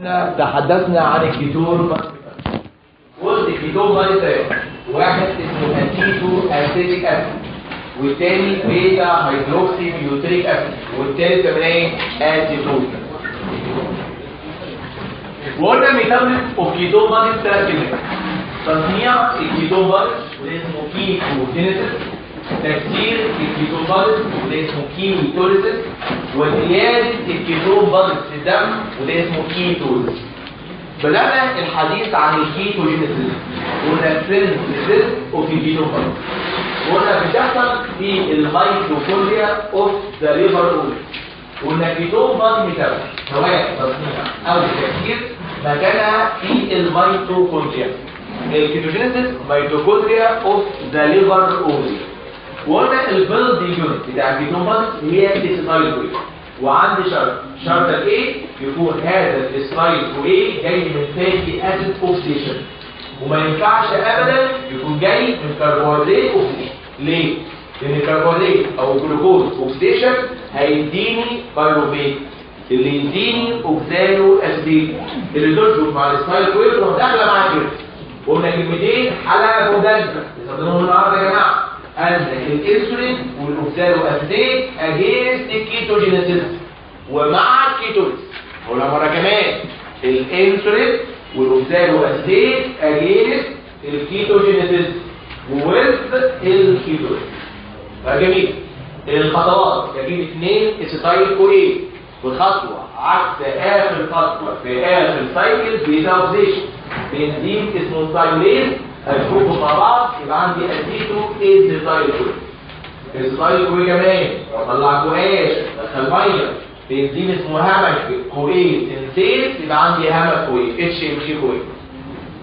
تحدثنا عن الكيتون. قلت الكيتون مالي واحد اسمه اسيتو اسيتيك اسيد، والتاني بيتا هيدروكسي بيوتريك اسيد، والتالت كمان ايه؟ اسيتون. وقلنا ميتابوليزم اوف كيتون مالي ثلاث كلمات: تصنيع الكيتون مالي وده اسمه كيتوجينيسيس، تكسير الكيتون مالي وده اسمه كيتوليسيس، وزيادة الكيتون مالي في الدم وده اسمه كيتوليسيس. بدأنا الحديث عن الكيتوجينيسيس قلنا سينثيسيس اوف الكيتون مالي، قلنا بتحصل في الميتوكوندريا اوف ذا ليفر اورجن. قلنا الكيتون مالي ميتابوليزم سواء تصنيع او تكسير مكانها في الميتوكوندريا. الكيتوجينيسيس ميتوكوندريا اوف ذا ليفر اورجن. وقلنا البيلدينج يونت بتاع الكيتون مالي هي الاسيتايل كوي، وعندي شرط الايه يكون هذا الاسيتايل كوي جاي من فاتي اسيد اوكسيشن، وما ينفعش ابدا يكون جاي من كربوهيدرات اوكسيشن. ليه؟ لان الكربوهيدرات او الجلوكوز اوكسيشن هيديني بايروفيت اللي يديني اوكسالو اسيد اللي تربط مع الاسيتايل كوي تروح داخله معايا كده. قلنا كلمتين حلقه مدرسه استخدموهم النهارده يا جماعه: عندك الانسولين والاوكسالو اسيد اجينست الكيتوجينيسيس ومع الكيتوليس. هقولها مره كمان: الانسولين والاوكسالو اسيد اجينست الكيتوجينيسيس وويز الكيتوليس. جميل. الخطوات: تجيب 2 اسيتايل كوي، والخطوه عكس اخر خطوه في اخر سايكل بيتا اوكسيشن بنزيم اسمه ثايوليز هيشوفوا مع بعض يبقى عندي اسيتو اسيتايل كوي. اسيتايل كوي كمان واطلع كواش ادخل ميه بنزيم اسمه همك كوي سينثيز يبقى عندي همك كوي اتش ام جي كوي.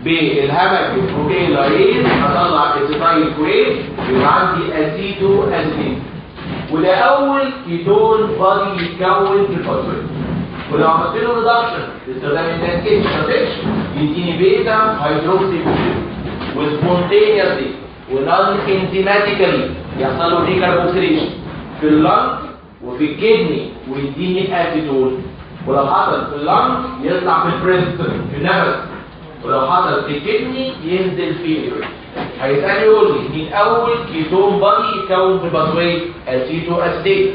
بالهمك كوي لايز هطلع اسيتايل كوي يبقى عندي اسيتو اسيد. وده اول كيتون بادي يتكون في الفوسفات. ولو عملت له ريدكشن باستخدام الناتج يديني بيتا هيدروكسي وسبونتينيوسلي ونون انزيماتيكالي يحصل له ديكربوكسيليشن في اللنج وفي الكدني ويديني اسيتون. ولو حصل في اللنج يطلع في البريست في النفس، ولو حصل في الكدني ينزل في اليورين. هيسألني يقول لي مين اول كيتون بادي يتكون في الباثوي؟ اسيتو اسيتيت.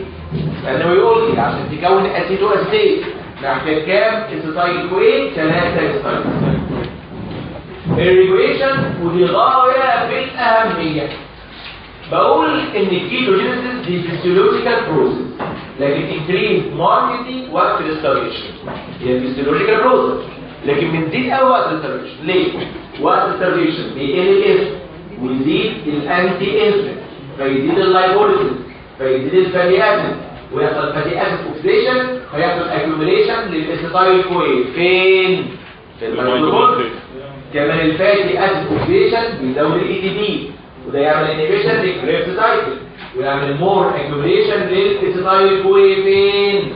لانه يقول لي عشان تكون اسيتو اسيتيت محتاج كام اسيتايل كوي؟ 3 اسيتايل. الريجوليشن ودي غايه في الاهميه. بقول ان الكيتوجينيسيس دي فيسيولوجيكال بروسيس، لكن انكريز ماركتي وقت الريستوريشن. هي فيسيولوجيكال بروسيس لكن بنزيد قوي وقت الريستوريشن. ليه؟ وقت الريستوريشن بيقل الاسم ويزيد الانتي انسولين فيزيد اللايبوليسيس فيزيد الفاتي اسيد ويحصل فاتي اسيد اوكسيديشن فيحصل اكيوميليشن للاسيتايل كوي. فين؟ في الميتوكوندريا. كمان الفاتي اسيد اوكسيديشن بيزود الاي تي بي وده يعمل انيبيشن للكريبت سايكل ويعمل مور اكيوميليشن للاسيتايل كوي. فين؟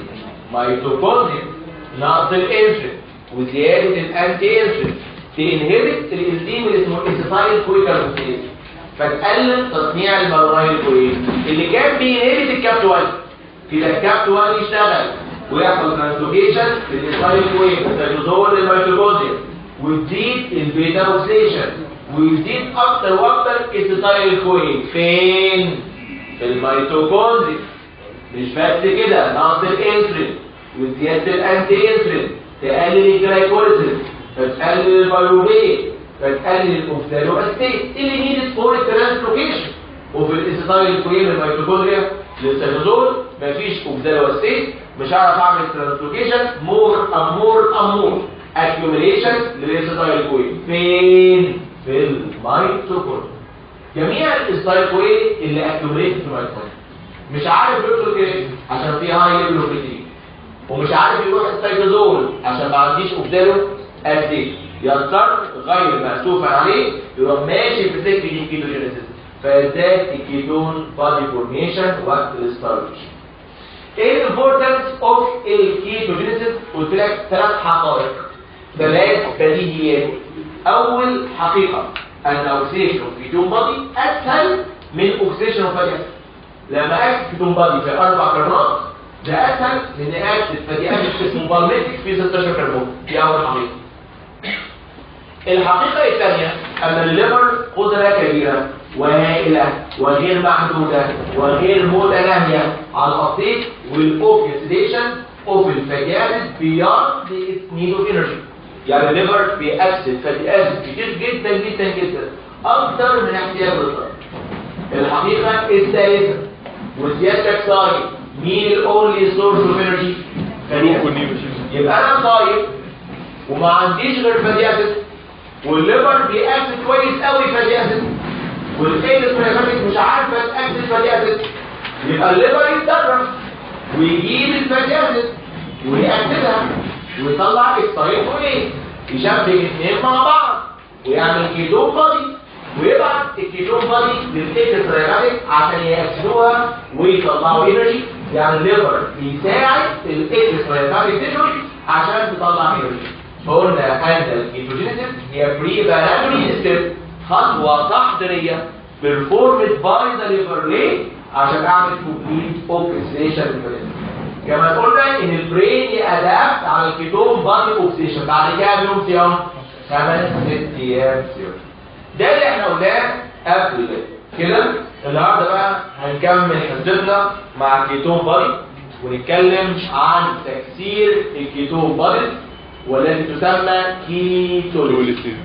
ميتوكوندريا. نقص الانسولين وزياده الانتي انسولين تنهبت الانزيم اللي اسمه اسيتايل كوي كاربوكسيليز فتقلل تصنيع المالونايل كوي اللي كان بينهبت الكابت 1. كده الكابت 1 يشتغل ويحصل ترانسلوكيشن للاسيتايل كوي فتزول الميتوكوندريا وتزيد البيتا اوكسيشن ويزيد اكتر واكتر اسيتايل كوي. فين؟ في الميتوكوندريا. مش بس كده، نقص الانسولين وزياده الانتي انسولين تقلل الجلايكوليسيس فتقلل البايروفيت فتقلل الاوكسالو اسيد اللي نيدت فور الترانسلوكيشن. وفي الاسيتايل كوي من الميتوكوندريا للسيتوزول مفيش اوكسالو اسيد، مش هعرف اعمل ترانسلوكيشن. مور اكيوميليشن للاسيتايل كوي. فين؟ في الميتوكوندريا. جميع الاسيتايل كوي اللي اكيوميليت في الميتوكوندريا مش عارف يوصل كده عشان في هاي ليفل اوف بروتين، ومش عارف يروح السيتوزول عشان ما عنديش اوكسالو اسيد، يضطر غير مأسوفا عليه يروح ماشي في سكه الكيتوجينيسيس فيزداد الكيتون بادي فورميشن وقت الستارفيشن. ايه الامبورتنس اوف الكيتوجينيسيس؟ قلت لك 3 حقائق 3 بديهيات. اول حقيقه ان اوكسيشن اوف كيتون بادي اسهل من اوكسيشن اوف فاتي اسيد. لما اكتب كيتون بادي في 4 كربونات ده اسهل من اكتب فدي اسمه بالميتك في 16 كربون. دي اول حقيقه. الحقيقه الثانيه ان الليفر قدره كبيره وهائله وغير محدوده وغير متناهيه على الابتيك والاوكسيديشن اوف الفاتي اسيد beyond its need of energy. يعني الليفر بيأكسد فاتي اسيد كتير جدا جدا جدا اكتر من احتياج الضغط. الحقيقه الثالثه وسيادتك صايم، مين الاونلي سورس اوف انرجي؟ فاتي اسيد. يبقى انا صايم وما عنديش غير فاتي اسيد والليفر بيأكسد كويس قوي فاتي اسيد والاكسترا مش عارفه تأكسد فاتي اسيد، يبقى الليفر يتدرب ويجيب الفاتي اسيد ويأكسدها ويطلع الطريق وايه؟ يشبك اثنين مع بعض ويعمل كيتون بادي ويبعت الكيتون بادي للاكسترا عشان يأكسدوها ويطلعوا انرجي. يعني الليفر بيساعد الاكسترا تيشوز عشان تطلع انرجي. قلنا ان الكيتوجينيسيس هي بريباراتوري ستيب، خطوه تحضيريه performed by the liver ليه؟ عشان اعمل complete oxidation. كما قلنا ان البرين يأدابت على الكيتون بادي اوكسيشن بعد كده بيوم صيام 5-6 ايام صيام. ده اللي احنا قلناه قبل كده. النهارده بقى هنكمل حصتنا مع الكيتون بادي ونتكلم عن تكسير الكيتون بادي والتي تسمى كيتوليسيس.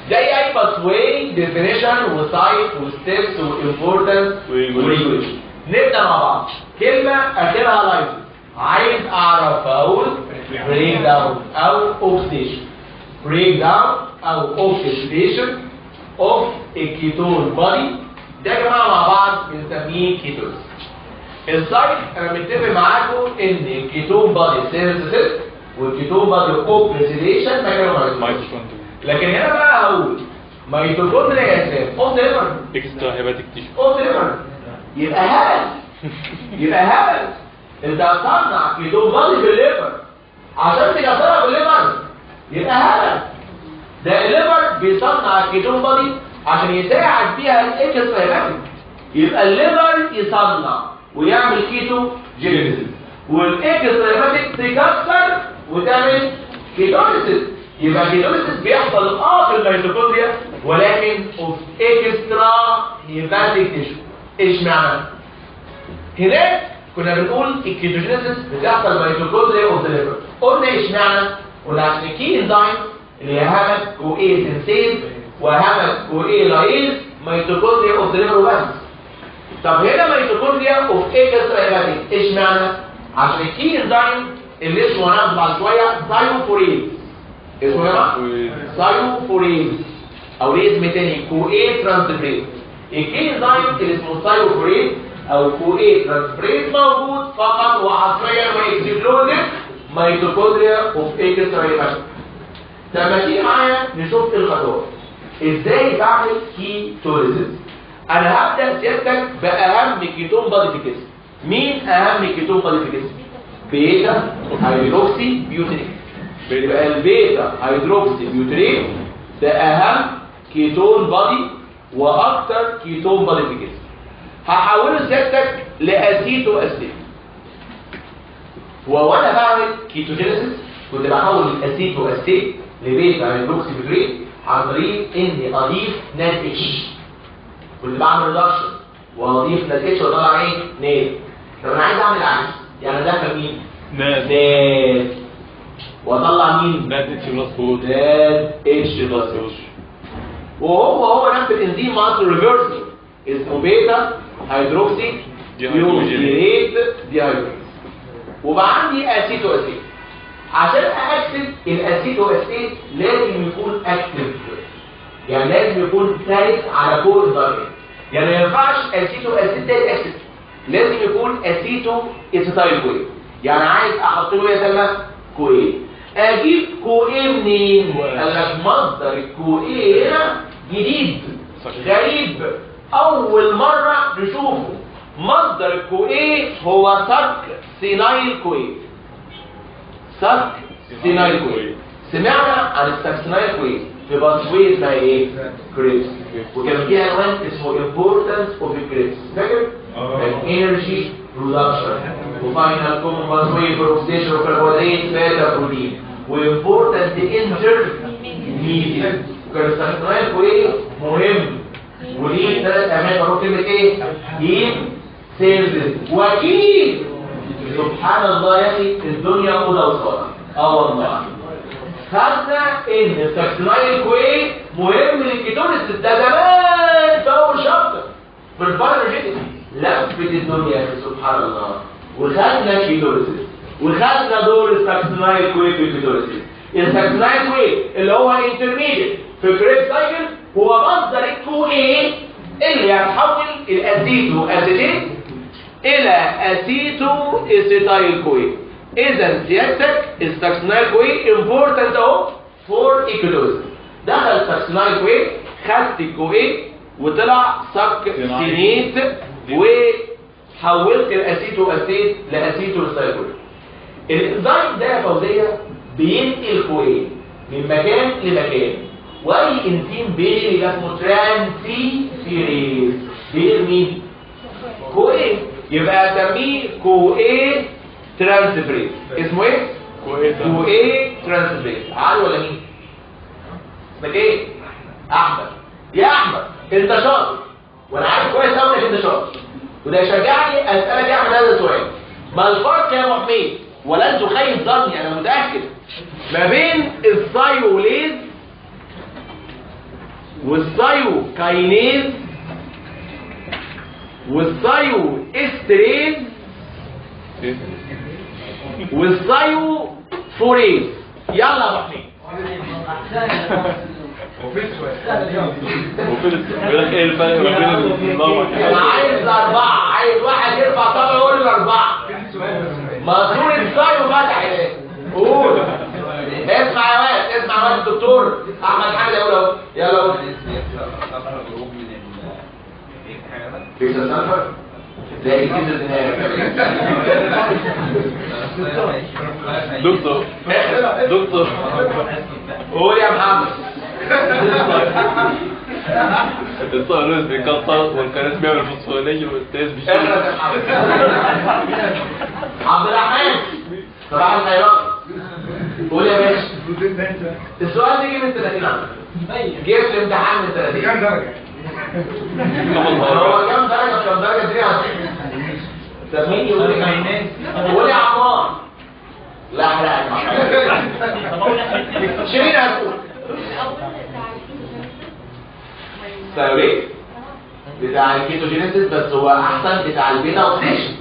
زي اي باثواي ديفينيشن وسايت وستيبس وامبورتنس وريجوليشن. نبدا مع بعض. كلمه اخرها لايف، عايز اعرف اقول بريك داون او اوكسيديشن. بريك داون او اوكسيديشن اوف الكيتون بادي ده يا جماعه مع بعض بنسميه كيتوز. السايت انا متفق معاكم ان الكيتون بادي سينثيسيس والكيتون بادي اوكسيديشن مايتوكوندريا. لكن هنا بقى هقول ميتوكوندريا يا اساس اوف ليفر اكسترا هيباتيك تيشو اوف ليفر. يبقى هبل انت هتصنع كيتون بادي في الليفر عشان تكسرها في الليفر. يبقى هبل. ده الليفر بيصنع الكيتون بادي عشان يساعد بيها الاكسترا هيباتيك. يبقى الليفر يصنع ويعمل كيتو جينيسيس والاكسترا هيباتيك تكسر وتعمل كيتوليسيس. يبقى كيتوليسيس بيحصل في الميتوكوندريا ولكن اوف اكسترا هيباتيك تيشو. ايش معنى؟ هناك كنا بنقول الكيتوجينيسيس بتحصل ميتوكوندريا اوف ذا ليفر. قلنا ايش معنى؟ قلنا عشان الكي انزيم اللي هي هامت كو اي سنسيز وهامت كو اي لايز ميتوكوندريا اوف ذا ليفر بس. طب هنا ميتوكوندريا اوف اكسترا هيباتيك ايش معنى؟ عشان الكي انزيم اللي اسمه هناخده بعد شويه سايوفوريز. اسمه يا جماعه سايوفوريز او ليه اسم تاني كو اي ترانسفيريز. الكي انزيم اللي اسمه سايوفوريز او كو اي ترانسفيريز موجود فقط وحصريا واكسكلوزيف ميتوكوندريا اوف اكسترا هيباتيك. لما تيجي معايا نشوف الخطوات ازاي بعمل كيتوليسيس. انا هبدا سيادتك باهم كيتون بادي في الجسم. مين اهم كيتون بادي في الجسم؟ بيتا هيدروكسي بيوتريك. يبقى البيتا هيدروكسي بيوتريك ده اهم كيتون بادي واكتر كيتون بادي في الجسم. هحوله سيادتك لاسيتو اسيت. وانا بعمل كيتوجينيسيس كنت بحول الاسيتو اسيت لبيتا هيدروكسي بيوتريك عن طريق اني اضيف نات اتش. كنت بعمل ريدكشن واضيف نات اتش واطلع ايه؟ نات. طب انا عايز اعمل عكس، يعني ادخل مين؟ نات واطلع مين؟ نات اتش بلس فود. نات اتش بلس فود. وهو نفس الانزيم مع ريفرسنج اسمه بيتا هيدروكسي بيوتريت ديهايدروكسي. وبقى عندي اسيتو اسيت. عشان اكسد الاسيتو اسيت لازم يكون اكتف، يعني لازم يكون ثابت على كور الدرجه. يعني ما ينفعش اسيتو اسيت ده اكسد، لازم يكون اسيتو اسيتايل كوي. يعني عايز احط له يا سلمى كوي. اجيب كوي منين؟ قال لك مصدر الكوي هنا جديد غريب اول مره نشوفه. مصدر الكوي هو سك سينايل كوي. سك سينايل كوي. سمعنا عن السكسينايل كوي في باثوي اسمها ايه؟ كريبس. وكان فيها عنوان اسمه importance of الكريبس. فاكر؟ الانرجي برودكشن وفاينل كومباس واي بروكسيشن وكربوهيدرات فات بروتين وامبورتنت انتر ميديا وكالسترينال وايه مهم وليه 3 اعمال بروح كلمه ايه؟ هيم سيلز واكيد سبحان الله يا اخي الدنيا اوضه وصاله والله خدنا ان التكسينايل كوي مهم للكيتونس ده زمان في اول شابتر في البارالوجيتي لفت الدنيا يا اخي سبحان الله وخدنا كيتونس وخدنا دور التكسينايل كوي في الكيتونس التكسينايل كوي اللي هو انترميديت في الكريب سايكل هو مصدر الكو ايه اللي هتحول الاسيتو اسيتيت الى اسيتو اسيتايل كوي اذا سيادتك التكسينايل كوي امبورتنت اهو فور ايكولوزيس دخل التكسينايل كوي خدت الكوي وطلع سك سينيت وحولت الاسيتو اسيت لاسيتو اسيتايل كوي الانزيم ده يا فوزيه بينقل كوي من مكان لمكان واي انزيم بيجي يبقى اسمه ترانسفيريز بيجي مين؟ كوي يبقى اسميه كوي ترانسفيريز اسمه ايه؟ كوي ترانسفيريز عارف ولا مين؟ اسمك ايه؟ احمد يا احمد انت شاطر وانا عارف كويس قوي انك انت شاطر وده يشجعني اسالك يا احمد هذا السؤال ما الفرق يا ابو حميد ولا انتوا خايف ظني انا متاكد ما بين الثايوليز والثايو كاينيز والثايو استريز والثايو فوريز يلا يا ابو حميد ايه الفرق ما بين الموقع؟ انا عايز 4 عايز واحد يرفع طبعا يقول لي 4 منصور الثايو فتح هناك قول اسمع يا واد اسمع يا واد الدكتور احمد حامد يقول اهو يلا قول ليس سالفه زي كده دكتور دكتور قول يا محمد الصاروخ بيكسر والكناس بيعمل فوسفوريليه والتاس بيشتغل عبد الرحمن صباح الخيرات قول يا باشا السؤال ده جه من 30 عام جه في الامتحان من 30 كام درجة؟ هو كام درجة كام درجة دي تسمين يقول لي قول يا عمار لا احرق شيرين هتقول سايوليت بتاع الكيتوجينيسيس بس هو احسن بتاع البيتا اوكسيشن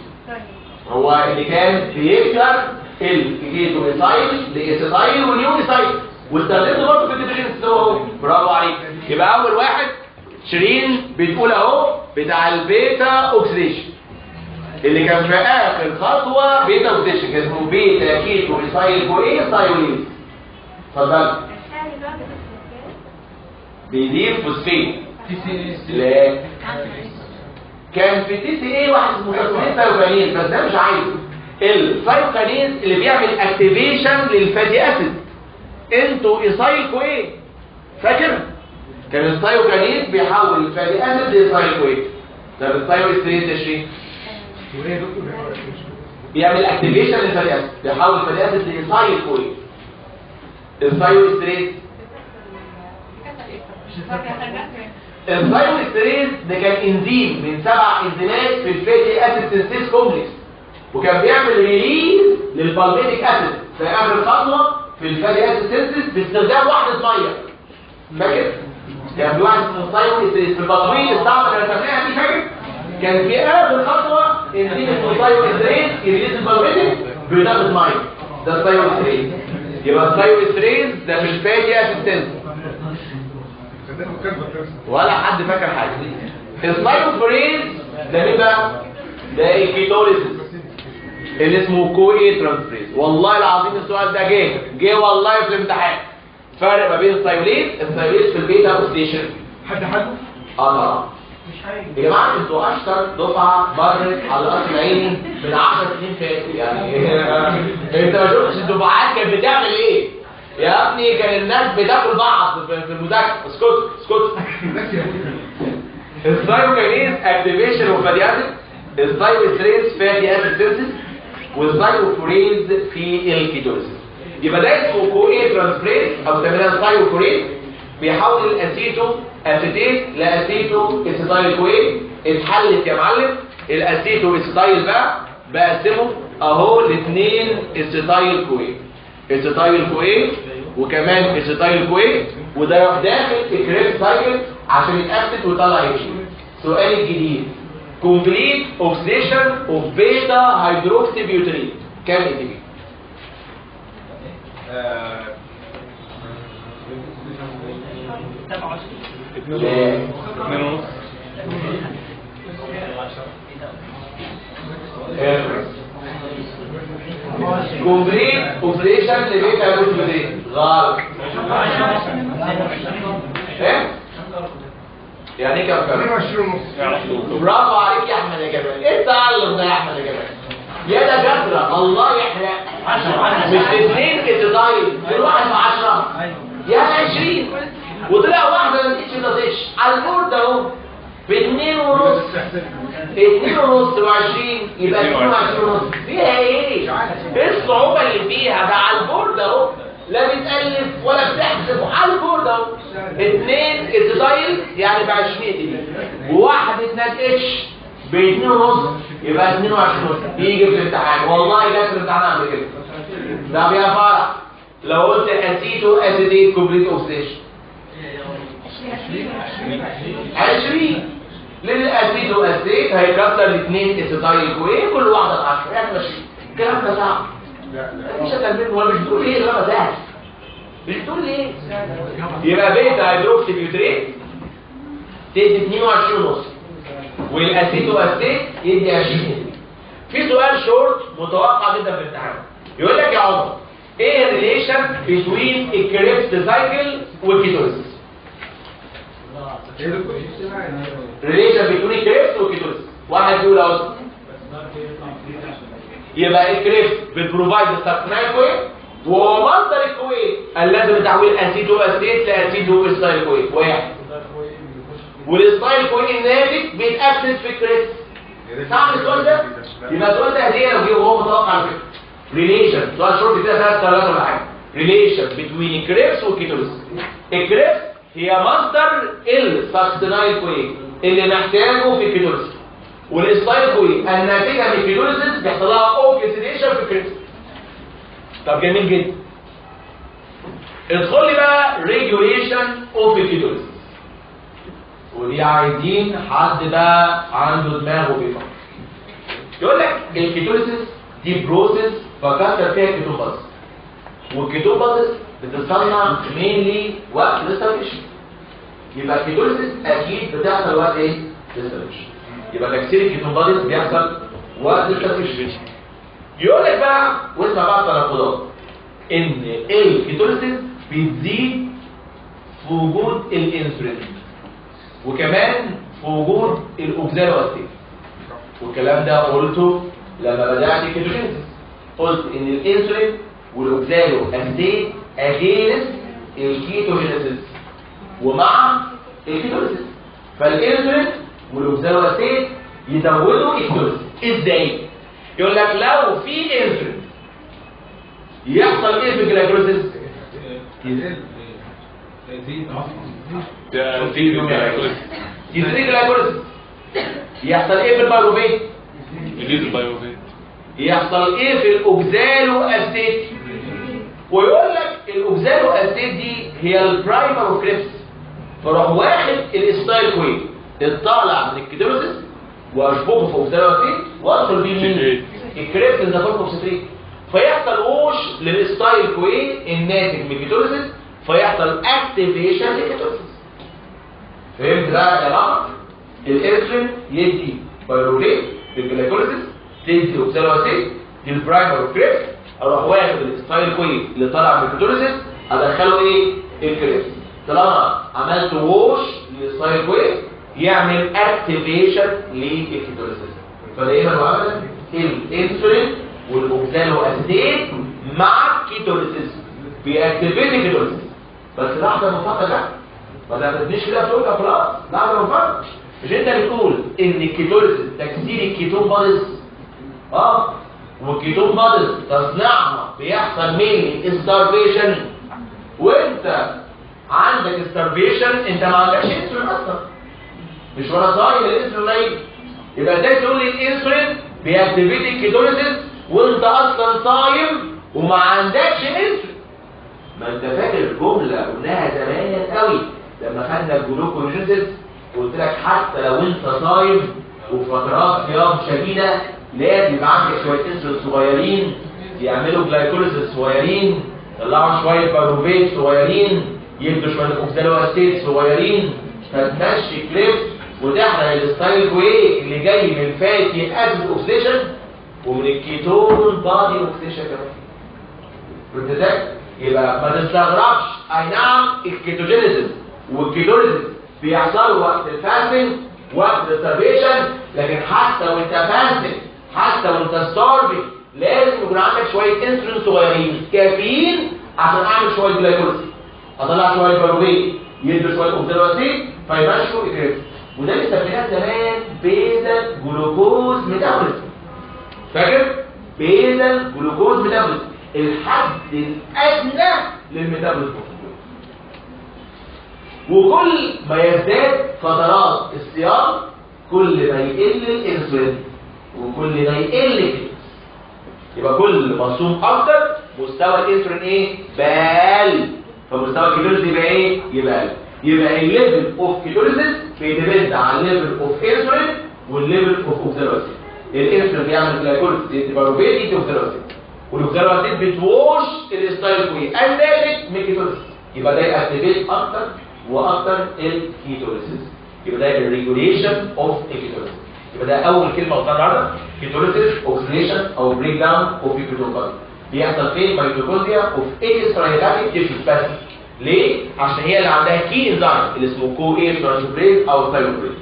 هو اللي كان بيكسر الكيتوميثايل لاسيتايل ونيونيثايل واستخدمته برضه في الكيتوجينيسيس اهو برافو عليك يبقى اول واحد شيرين بتقول اهو بتاع البيتا اوكسيديشن اللي كان في اخر خطوه بيتا اوكسيديشن كان اسمه بيتا كيتوميثايل كوي سايوليز اتفضل بيضيف فوسفين لا كان في تي سي اي واحد اسمه ثايوكانيز بس ده مش عايزه الثايوكانيز اللي بيعمل اكتيفيشن للفاتي اسيد انتوا ايسايل كوي فاكر كان الثايوكانيز بيحول الفاتي اسيد لايسايل كوي طب الثايوستريز ده شيء بيعمل اكتيفيشن للفاتي اسيد بيحول الفاتي اسيد لايسايل كوي الثايوستريز البايوستريز ده كان انزيم من 7 انزيمات في الفاتي اسيد سينثيز كومبلكس وكان بيعمل ريليز للبالميتيك اسيد في اخر خطوه في الفاتي اسيد سينثيز باستخدام وحده ميه فاكر كان في واحد اسمه بايوستريز في البطويل الصعبه اللي رسمناها دي فاكر كان في اخر خطوه انزيم اسمه بايوستريز يريليز البالميتيك بضغط ميه ده البايوستريز يبقى البايوستريز ده في الفاتي اسيد سينثيز ولا حد فاكر حاجه السايكوفريز ده مين بقى ده الكيتوليسيس اللي اسمه كوي ترانسفريز والله العظيم السؤال ده جه والله في الامتحان فرق ما بين الثايوليز في البيتا اوكسيديشن حد حاجه طبعا يا جماعه انتوا اشطر دفعه مرت على الاصل العيني من 10 سنين فاتوا يعني انت ما شفتش الدفعات كانت بتعمل ايه يا ابني كان الناس بتاكل بعض في المذاكره اسكت الثايوكاينيز اكتيفيشن اوف فاتي اسيد الثايوسترينز فاتي اسيد سينثيز والثايوفوريز في الكيتوليسيس. يبقى ده اسمه كو اي ترانسفيريز او بنسميها ثايوفوريز، بيحول الاسيتو اسيتيت لاسيتو اسيتايل كوي. اتحلت يا معلم الاسيتو اسيتايل بقى بقسمه اهو لاثنين اسيتايل كوي، اسيتايل كوي وكمان اسيتايل كوي، وده يروح داخل في كريب سايكل عشان يتأكد ويطلع يمشي. سؤال الجديد كومبليت اوكسيديشن اوف بيتا هيدروكسي بيوترين كام اي تي بي؟ كومبليت اوكسيديشن لبيتا هيدروكسي بيوترين غلط. ايه؟ يعني ايه كام كام؟ 22 ونص. برافو عليك يا احمد يا جمال. ايه التعلم ده يا احمد يا جمال؟ يا دكاتره الله يحرق. مش اثنين اسيتايل كل واحد في 10 يعني 20 وطلع واحده ما تجيش تطيش على البورد اهو ب 2 ونص 2 ونص و20 يبقى 22 ونص. فيها ايه؟ ايه الصعوبه اللي فيها؟ ده على البورد اهو لا بتألف ولا بتحسب على البورد اهو. 2 اسيتايل يعني ب 20 دي وواحد اتنتش ب 2 ونص يبقى 22 ونص. يجي في الامتحان والله جت في الامتحان قبل كده. ده يا فرح لو قلت اسيتو اسيتيت كومبليت اوكسيديشن 20 للاسيتو اسيت هيكسر الاثنين اسيتايل كوي كل واحده 10 يعني ماشي. الكلام ده صعب. مفيش اكتر ولا مش بتقول ايه الغلط ده؟ مش بتقول ايه؟ يبقى بيتا هيدروكسي بيوترين تدي 22 ونص والاسيتو اسيت يدي 20. في سؤال شورت متوقع جدا في الامتحان يقول لك يا عمر ايه الريليشن بين الكريبس سايكل والكيتوليسيس؟ ريليشن بين الكريبس والكيتوليسيس. واحد يقول اهو يبقى الكريبس بتبروفايد السبستانال كوي وهو مصدر الكوي الذي بتحويل اسيتو اسيت لاسيتو اسيتايل كوي واحد، والاسيتايل كوي الناتج بيتأكسد في الكريبس. صح السؤال ده؟ يبقى السؤال ده هديه لو جه وهو متوقع على فكره. ريليشن سؤال شورت كده 3 ولا حاجه. ريليشن بين الكريبس والكيتوليسيس. الكريبس هي مصدر السبستانال كوي اللي محتاجه في الكيتوليسيس، والاسيتايل كوي الناتجه من الكيتوليسيس بيحصل لها اوكسيديشن في الكريبس. طب جميل جدا. ادخل لي بقى ريجوليشن اوف الكيتوليسيس، ودي عايزين حد بقى عنده دماغه بيفكر. يقول لك الكيتوليسيس دي بروسيس فكسر فيها كيتون بس، والكيتون بس بتصنع مينلي وقت الاستابليشن. يبقى الكيتوليسيس اكيد بتحصل وقت ايه؟ الاستابليشن. يبقى تكسير الكيتون بس بيحصل وقت الاستابليشن. يقول لك بقى واسمع بقى التناقضات ان الكيتوليسيس بتزيد في وجود الانسولين وكمان في وجود الاوكزالو اسيد. والكلام ده قلته لما بدات الكيتوجينيسيس، قلت ان الانسولين والاوكزالو اسيد اجينست الكيتوجينيسيس ومع الكيتوليسيس، فالانسولين والاوكزالو اسيد يزودوا الكيتوليسيس. ازاي؟ يقول لك لو في انسولين يحصل ايه في الجلايكوليسيس؟ يزيد الجلايكوليسيس. يحصل ايه في البايروفيت؟ يحصل ايه في الاوكزالو اسيد؟ ويقول لك الاوكزالو اسيد دي هي البرايمر اوف كريبس، فراح واخد الاسيتايل كوي اطلع من الكيتوليسيس واشبكه في اوكزالو اسيد وادخل بيه مين؟ الكريبس اللي دخل اوكسيتريت، فيحصل ووش للاسيتايل كوي الناتج من الكيتوليسيس فيحصل اكتيفيشن للكيتوليسيس. فهمت بقى يا جماعه؟ الانسولين يدي بايروفيت بالجلايكوليسيس تدي اوكسالو اسيد دي البرايمر اوف كريبس، اروح واخد الاسيتايل كوي اللي طالع من الكيتوليسيس ادخله ايه؟ الكريبس. طالما عملت ووش للاسيتايل كوي يعمل اكتيفيشن للكيتوليسيس. فدايما وابدا الانسولين والاوكسالو اسيد مع الكيتوليسيس بيأكتيفيت الكيتوليسيس. بس لحظه مفاجاه بقى، ما تاخدنيش كده تقول لك خلاص لحظه مفاجاه. مش انت بتقول ان الكيتوليسيس تكسير الكيتون بادز والكيتون بادز تصنيعها بيحصل من ستارفيشن، وانت عندك ستارفيشن انت ما عندكش انسولين اصلا، مش وانا صايم الانسولين قليل، يبقى ازاي تقول لي الانسولين بيأكتيفيت الكيتوليسيس وانت اصلا صايم وما عندكش انسولين؟ ما انت فاكر الجمله قلناها زمان قوي لما خدنا الجلوكوجينيسيس، قلت لك حتى لو انت صايم وفي فترات صيام شديده لازم يبقى عندك شويه انسولين صغيرين يعملوا جلايكوليسيس صغيرين، يطلعوا شويه باروفيت صغيرين، يدوا شويه اوكسالو اسيد صغيرين، فتمشي كليب وتحرق الستايل وايه اللي جاي من فاتي اسيد اوكسيشن ومن الكيتون بادي اوكسيشن كمان. فهمت ازاي؟ يبقى ما تستغربش، اي نعم الكيتوجينيسيس والكيتوليسيس بيحصلوا وقت الفاستنج وقت الستارفيشن، لكن حتى وانت فاستنج حتى وانت ستارفنج لازم يكون عندك شويه انسولين صغيرين كافيين عشان اعمل شويه جلايكوليسيس، اطلع شويه باروفيت، يدوا شويه اوكسالو اسيد فيمشوا الكريب، وده اللي سميناه زمان بيزل جلوكوز ميتابوليزم. فاكر؟ بيزل جلوكوز ميتابوليزم الحد الادنى للميتابوليزم. وكل ما يزداد فترات الصيام كل ما يقل الانسولين وكل ما يقل الكريب، يبقى كل ما تصوم اكتر مستوى الانسولين ايه؟ بقل، فمستوى الكيتوليسيس يبقى ايه؟ يبقى الليفل اوف كيتوليسيس بيديبند على الليفل اوف انسولين والليفل اوف اوكسالو اسيد. الانسولين بيعمل جلايكوليسيس يدي باروفيت يدي اوكسالو اسيد، والاوكسالو اسيد بتوش الستايل كوي قللت من الكيتوليسيس، يبقى ده يأكتيفيت اكتر واكتر الكيتوليسيس، يبقى ده الريجوليشن اوف الكيتوليسيس. يبقى ده اول كلمه قلتها النهارده، كيتوليسيس اوكسيديشن او بريك داون اوف الكيتون بادي بيحصل فين؟ ميتوكوندريا اوف اكستراهيباتيك تيشوز بس. ليه؟ عشان هي اللي عندها كي انزيم اللي اسمه كو ايه ترانسفيريز او ثايروبريز.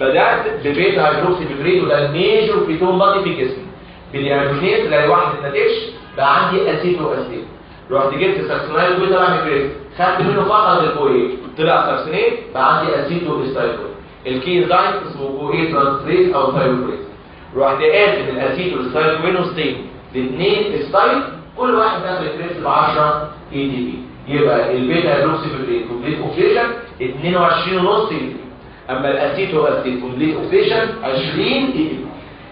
بدات ببيتا هيدروكسي فيبريد وده الميجور كيتون بادي في الجسم. بالهيدروجينيز تلاقي واحد ما اتنتجش بقى عندي اسيتو اسيد، رحت جبت ساكسونايل وبيتا لاميكريز خدت منه فقط الكو ايه طلع ساكسونيت بقى عندي اسيتو استايكول. الكي انزيم اسمه كو ايه ترانسفيريز او ثايروبريز، رحت قاسم الاسيتو استايكول منه ستين لاثنين ستايل كل واحد داخل الكريس ب 10 اي دي بي، يبقى البيتا هيدروكسي فيبريد كومبليت اوكسيشن 22.5 اي دي بي، اما الاسيتو اسيد كومبليت اوكسيشن 20 اي دي بي.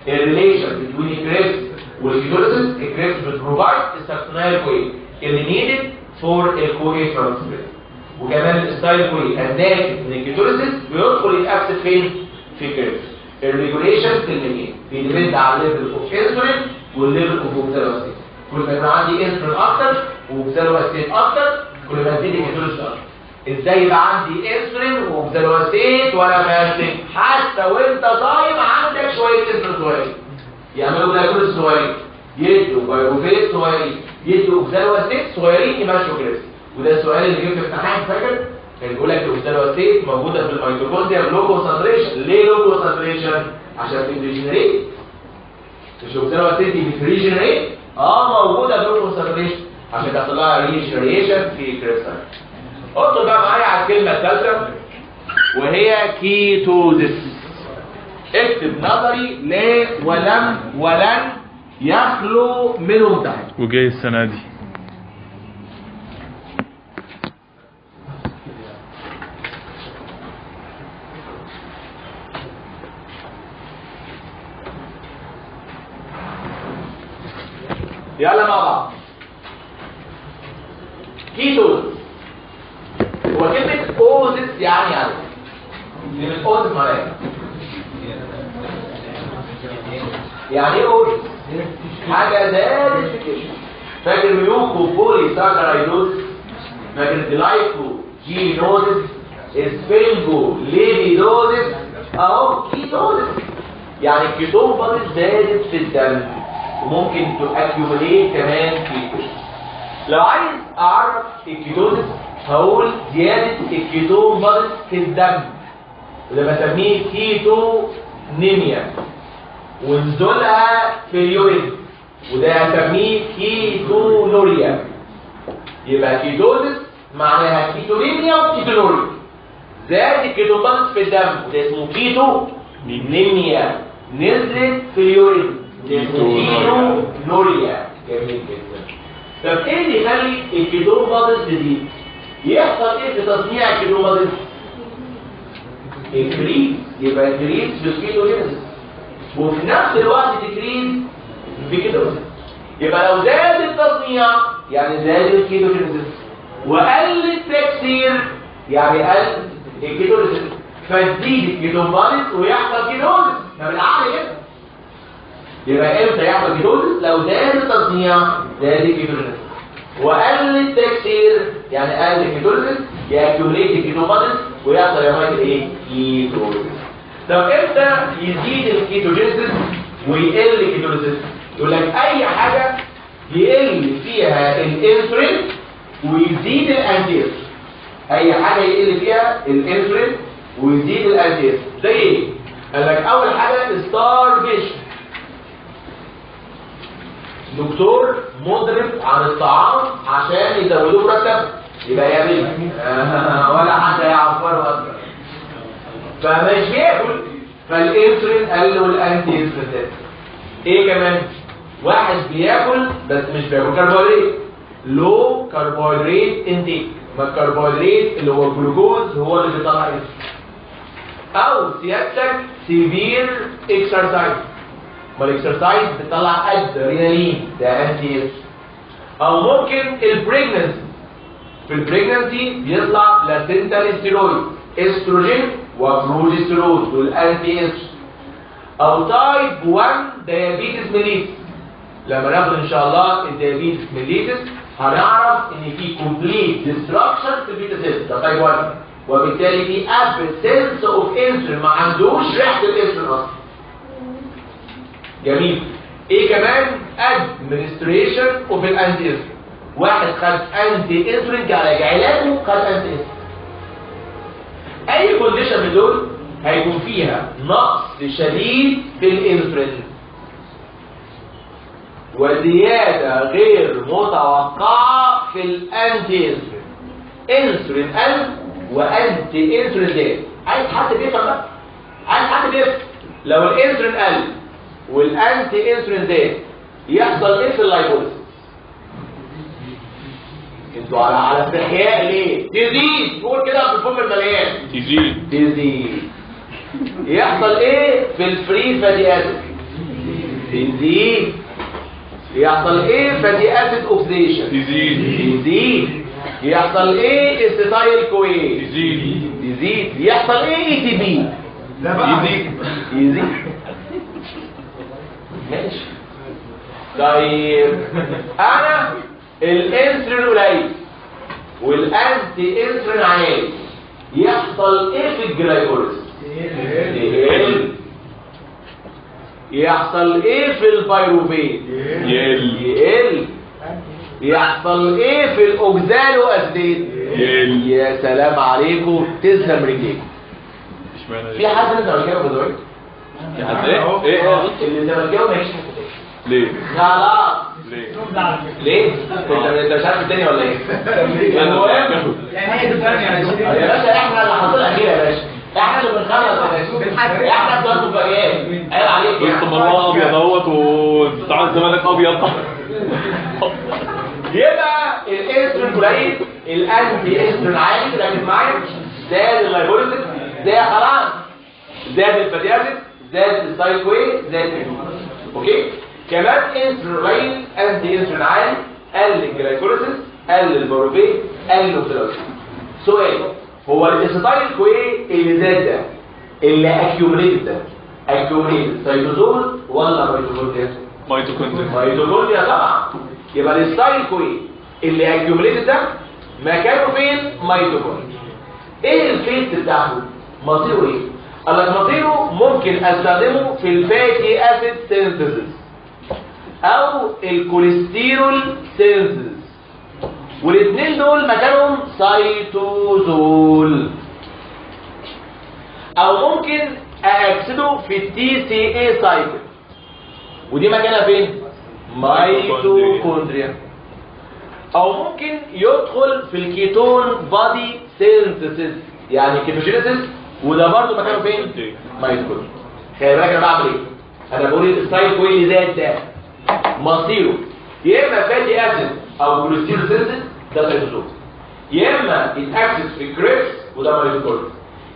الريليشن بين الكريس والكيتوليسيس الكريس بتبروفايد الساكسونايل كوي اللي نيدد فور الكوي ترانسفير، وكمان الستايل كوي الناتج من الكيتوليسيس بيدخل يتاكسد فين؟ في الكريس. الريجوليشن كلمتين بيديبند على الليفل اوف انسولين والليفل اوف اوكسالو اسيد، كل ما يكون عندي انسولين اكتر واوكسالو اسيد اكتر كل ما تزيد الكيتوليسيس اكتر. ازاي يبقى عندي انسولين واوكسالو اسيد وانا ماسك؟ حتى وانت صايم عندك شويه انسولين صغيرين يعملوا جلايكوليسيس صغيرين، يدوا بايروفيت صغيرين، يدوا اوكسالو اسيد صغيرين يمشوا كريس. وده السؤال اللي جه في الامتحان فاكر؟ كان بيقول لك الاوكسالو اسيد موجوده في الميتوكوندريا بلوكو ساتوريشن. ليه لوكو ساتوريشن؟ عشان بتريجنريت. مش الاوكسالو اسيد دي بتريجنريت؟ موجوده بلوكو ساتوريشن عشان تحصل لها ريجنريشن في كريستال. اكتب بقى معايا على الكلمه الثالثه وهي كيتوزيس. اكتب نظري لا ولن يخلو منه امتحان. وجاي السنه دي يلا مع بعض. كيتوز هو كلمة اوزيس يعني كلمة اوزيس معناها يعني ايه اوزيس؟ حاجة زادت في الجسم. فاكر ميوكو بولي ساكرايدوز، فاكر ديلايكو جينوزيس، اسفنجو ليبيدوزيس، اهو كيتوزيس يعني الكيتون بادي زادت في الدم وممكن تأكيوميليت كمان في الجسم. لو عايز اعرف الكيتوزيس هقول زيادة الكيتون بادي في الدم وده بسميه كيتونيميا، ونزولها في اليورين وده هسميه كيتونوريا. يبقى كيتوزيس معناها كيتونيميا وكيتونوريا. زاد الكيتون بادز في الدم وده اسمه كيتو نيميا. نزلت في اليورين ده اسمه كيتو نوريا. جميل جدا. طب ايه اللي يخلي الكيتون بادز تزيد؟ يحصل ايه في تصنيع الكيتون بادز؟ انكريز. يبقى انكريز في الكيتوجينيسيس وفي نفس الوقت تكريز في كيتوجينيسيس. يبقى لو زاد التصنيع يعني زاد الكيتوجينيسيس وقل التكسير يعني قل الكيتوجينيسيس فتزيد الكيتون بادز ويحصل كيتوزيس. ده بالعقل كده. يبقى امتى يحصل كيتوزيس؟ لو زاد التصنيع زاد الكيتوجينيسيس وقل التكسير يعني قل الكيتوزيس يأكيوميليت الكيتون بادز ويحصل يا مايكل ايه؟ كيتوزيس. طب امتى يزيد الكيتوجينيسيس ويقل الكيتوزيس؟ يقول لك اي حاجه يقل فيها الانسولين ويزيد الانتيز. اي حاجه يقل فيها الانسولين ويزيد الانتيز زي ايه؟ قال لك اول حاجه ستارفيشن. دكتور مضرب عن الطعام عشان يزودوه مرتب يبقى يعمل ولا حد يعبره اصلا فمش بياكل فالانسولين قل والانتيز زاد. ايه كمان؟ واحد بياكل بس مش بياكل كربوهيدرات لو كربوهيدرات انتيك. ما الكربوهيدرات اللي هو الجلوكوز هو اللي بيطلع انسولين. او سيادتك سيفير اكسرسايز. ما الاكسرسايز بتطلع ادرينالين ده انتي. او ممكن البريجننسي. في البريجننسي بيطلع بلاسنتال ستيرويد استروجين وبروجسترون دول انتي. او تايب 1 ديابيتس ميليتس. لما ناخد ان شاء الله الديابيتس ميليتس هنعرف ان في كومبليت ديستراكشن في البيتا سيل ده تايب 1 وبالتالي في ابسنس اوف انسولين ما عندوش ريحه الانسولين اصلا. جميل. ايه كمان؟ ادمنستريشن اوف الانتي انسولين. واحد خد انتي انسولين علاجه خد انتي انسولين. اي كونديشن من دول هيكون فيها نقص شديد في الانسولين وزياده غير متوقعه في الانتي انسولين. انسولين قل وانتي انسولين زاد. عايز حد بيفهم بقى؟ عايز حد بيفهم؟ لو الانسولين قل والانتي انسولين زاد يحصل ايه في اللايبوليسيس؟ انتوا على استحياء ليه؟ تزيد. قول كده في الفم المليان تزيد. يحصل ايه في الفري فاتي اسيد؟ تزيد. يحصل ايه فاتي اسيد اوكسيديشن؟ تزيد. يحصل ايه استيتايل كوي؟ تزيد. يحصل ايه اي تي بي؟ يزيد. ماشي. طيب انا الانسولين قليل والانتي انسولين عالي يحصل ايه في الجلايكوليسيس؟ يقل. يحصل ايه في البيروفيت؟ يقل. يحصل ايه في الاوكزالو اسيد؟ يا سلام عليكم تسلم رجليكم. في حد من زملكاوي بدوي؟ في حد ايه اللي زملكاوي ما يجيش في الكتاب ليه؟ لا ليه؟ انت مش عارف الدنيا ولا ايه؟ المهم يعني هي الثانيه يا باشا احنا اللي حاطين كده يا باشا. احنا اللي بنخلص يا باشا. احنا بتوع الفجايات. عيب عليك وسط مروان ابيض اهوت وتعال الزمالك ابيض. يبقى الانسولين قليل الانتي انسولين عالي. ركز معايا. زاد اللايبوليسيس زاد خلاص. زاد الفاتياسيس زاد السايكوي زاد اوكي. كمان انسولين قليل انتي انسولين عالي قل الجلايكوليسيس قل البروفيت قل الاوكسيدوسيس. سؤال هو الاسيتايل كوي اللي زاد ده اللي اكيوميليت ده اكيوميليت سيتوزول ولا ميتوكوندريا؟ ميتوكوندريا طبعا. يبقى الاسيتايل كوي اللي اكيوميليت ده مكانه فين؟ ميتوكوندريا. ايه الفيت بتاعته؟ مصيره ايه؟ قال لك مصيره ممكن استخدمه في الفاتي اسيد سينثيسيس او الكوليسترول سينثيسيس والاثنين دول مكانهم سيتوزول. او ممكن اكسده في التي سي اي سايكل ودي مكانها فين؟ ميتوكوندريا. او ممكن يدخل في الكيتون بادي سينثيسيس يعني كيتوجينيسيس، وده برضه مكانه فين؟ ميتوكوندريا. خلي بالك انا بعمل ايه؟ انا بقول الستايل كوي اللي زاد ده مصيره يا اما فاتي اسيد او كوليسترول سينثيز، ده سيتوزول، يا اما يتاكسس في كريبس وده ميتوكوندريا،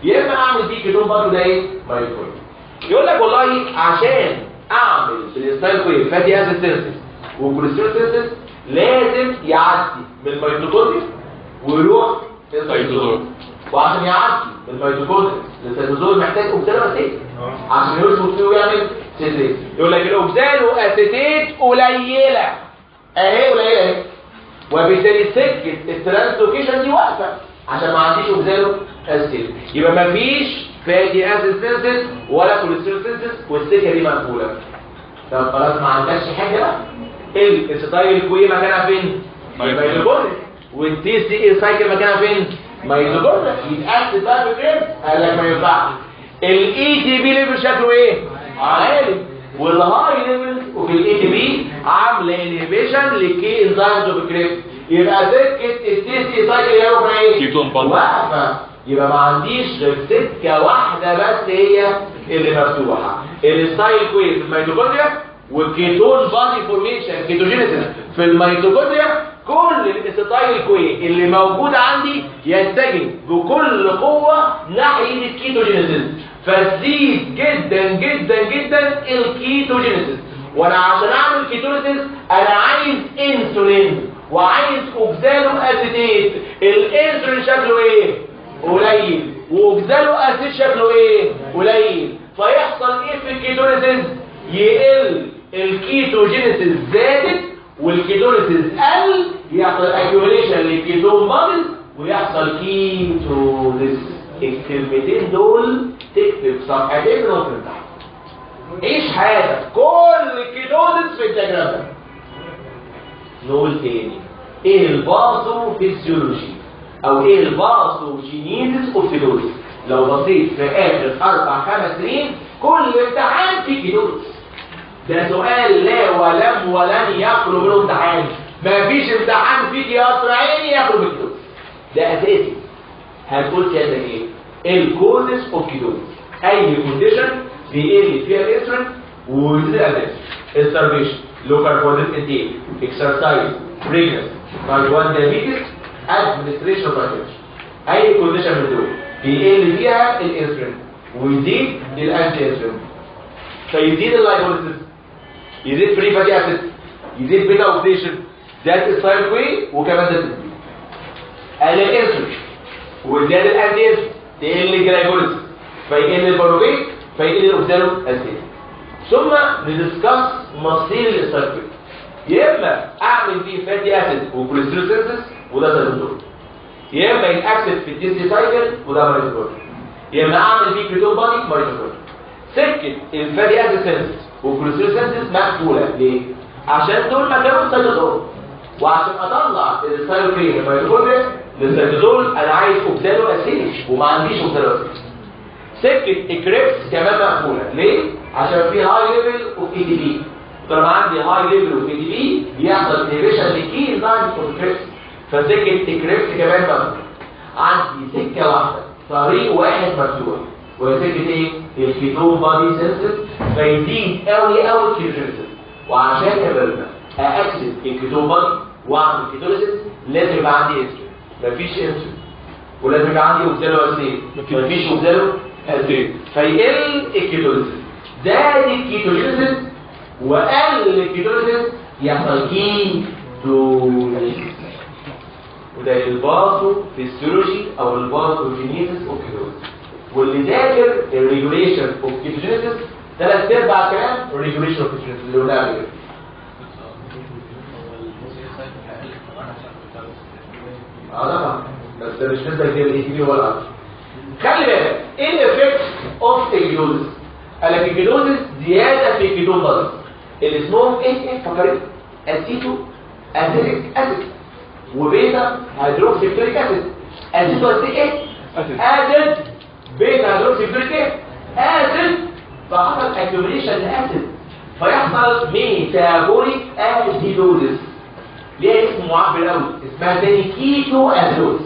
يا اما اعمل فيه كيتون برضه ده ايه؟ ميتوكوندريا. يقول لك والله عشان اعمل الستايل كوي فاتي اسيد سينثيز وكوليسترول سينثيز لازم يعدي من الميتوكوندريا ويروح للسيتوزول، وعشان يعدي من الميتوكوندريا للسيتوزول محتاج اوكسالو اسيتيت عشان يربط فيه ويعمل سيتريت. يقول لك الاوكسالو اسيتيت قليله اهي، قليله اهي، وبالتالي سكه الترانسلوكيشن دي واقفه عشان ما عنديش اوكسالو اسيتيت، يبقى ما فيش فاتي اسيد سينثيز ولا كوليسترول سينثيز والسكه دي مقفوله. طب خلاص ما عندكش حاجه بقى، الستايل كوي مكانها فين؟ ميتوكوندريا. والتي سي اي سايكل مكانها فين؟ ميتوكوندريا. يتاكد بقى بكريم قال لك ما ينفعش. الاي تي بي ليفل شكله ايه؟ عالي، والهاي ليفل وفي الاي تي بي عامله انهبيشن للكي انزيمز اوف كريم، يبقى سكه التي سي اي سايكل يا رب ايه؟ واقفه. يبقى ما عنديش غير سكه واحده بس هي اللي مفتوحه، الستايل كوي في الميتوكوندريا والكيتون بادي فورميشن كيتوجينيسيس في الميتوكوندريا. كل الستايل كوي اللي موجود عندي يتجه بكل قوه ناحيه الكيتوجينيسيس، فتزيد جدا جدا جدا الكيتوجينيسيس. وانا عشان اعمل كيتوجينيسيس انا عايز انسولين وعايز اوكسالو اسيتيت. الانسولين شكله ايه؟ قليل، واوكسالو اسيد شكله ايه؟ قليل. فيحصل ايه في الكيتوجينيسيس؟ يقل الكيتوجينيسيس زادت والكيتونيسيس قل، يحصل اكيوميليشن للكيتون بادز ويحصل كيتونيس. الكلمتين دول تكتب صفحتين من نص تحت. ايش حاجه كل الكيتونيس في الدياجرام ده. نقول تاني ايه الباثوفيسيولوجي او ايه الباثوجينيسيس اوف كيتونيس. لو بصيت في اخر 4-5 سنين كل امتحان فيه كيتونيس، ده سؤال لا ولم ولن يخلو منه امتحان. مفيش امتحان فيك يا قصر عيني يخلو من كيتونيس، ده اساسي. هتقول كده ايه؟ الكوزس اوف كيتونيس. اي كونديشن بيقل فيها الانسولين ويزيد الانسولين، starvation، low carbohydrate intake، exercise، pregnancy، type 1 diabetes، administration of medication. اي كونديشن من دول بيقل فيها الانسولين ويزيد الانتي انسولين، فيزيد اللايبوليسيس، يزيد فري فاتي اسيد، يزيد بيتا اوكسيديشن، زاد الستايل كوي وكمان زاد البي. قل الانسولين وزاد الانتي انسولين تقل الجلايكوليسيس، فيقل الباروفيت، فيقل الاوكسالو اسيد. ثم ندسكاس مصير الستايل كوي. يا اما اعمل فيه فاتي اسيد وكوليسترول سينثيز وده سيتوزول، يا اما يتاكسد في التي سايكل وده ميتوكوندريا، يا اما اعمل فيه كيتون بادي ميتوكوندريا. سكه الفاتي اسيد سينثيز والكوليسترول سينثيز مقفوله. ليه؟ عشان دول مكانهم سيتوزول، وعشان اطلع الستايل كوي من الميتوكوندريا للسيتوزول انا عايز اوكسالو اسيد وما عنديش اوكسالو اسيد. سكه الكريبس كمان مقفوله. ليه؟ عشان في هاي ليفل اوف اي دي بي. طالما عندي هاي ليفل اوف اي دي بي بيحصل انهبيشن للكي انزيمز اوف كريبس، فسكه الكريبس كمان مقفوله. عندي سكه واحده، طريق واحد مفتوح، وهي سكه ايه؟ الكيتون بادي سينثيز. فيزيد قوي قوي الكيتونيسيس، وعشان ابدا اكسد الكيتون بادي واعمل كيتونيسيس لازم يبقى عندي انسولين. مفيش انسولين ولازم يبقى عندي اوكسالو اسيد، مفيش اوكسالو اسيد، فيقل الكيتونيسيس. زاد الكيتونيسيس وقل الكيتونيسيس يحصل كيتونيس. وده الباثوفيسيولوجي او الباثوجينيسيس اوف كيتونيس. واللي ذاكر الريجوليشن اوف كيتونيسيس 3/4 كلام الريجوليشن اوف كيتونيسيس اللي قلناه قبل كده. طبعا بس ده مش مثل كده الاي تي بي ولا عارف. خلي بالك ايه الافكت اوف الكيتونيس؟ قال لك الكيتونيس زياده في الكيتون بادي اللي اسمهم ايه فاكرين؟ اسيتو اسيتيك اسيد وبيتا هيدروكسيفلوريك اسيد. اسيتو اسيتيك ايه؟ اسيد، بيتا هيدروكسيفلوريك ايه؟ اسيد. فحصل اكيوميليشن لاسيد فيحصل ميتابوليك اسيدوزيس. ليه اسم معبر قوي؟ اسمها تاني كيتو اسيدوز.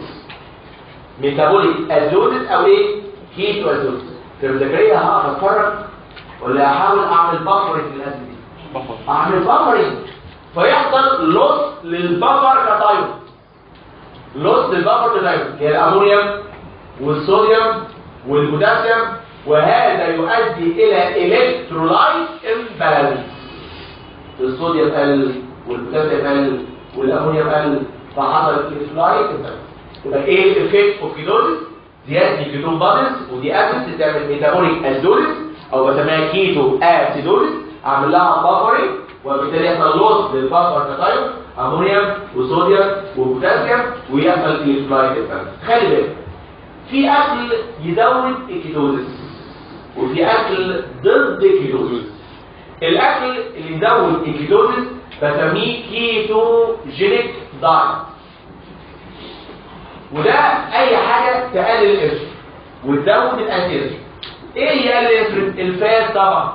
ميتابوليك ازودس او ايه؟ كيتو ازودس. في الذكريه هقف اتفرج ولا احاول اعمل بافرنج للاسيد دي؟ اعمل بافرنج فيحصل لوس للبفر كتايون. لوس للبفر كتايون هي الامونيوم والصوديوم والبوتاسيوم، وهذا يؤدي الى الكترولايت امبالانس. الصوديوم قل والبوتاسيوم قل والامونيوم قل فحصل الكترولايت امبالانس. يبقى ايه الافكت اوف كيتوزيس؟ زياده الكيتون بادلز، ودي اسيد تعمل ميتابوليك ازودس او بسميها كيتو اسيدوليس، اعمل لها بافرنج وبالتالي يحصل لوس للبفر كتايون امونيوم وصوديوم وبوتاسيوم ويحصل الكترولايت امبالانس. خلي بالك في اكل يزود الكيتوزيس وفي اكل ضد الكيتوزيس. الاكل اللي يزود الكيتوزيس بسميه كيتوجينيك دايت، وده اي حاجه تقلل الانسولين وتزود الانسولين. ايه يقلل الانسولين؟ الفات طبعا،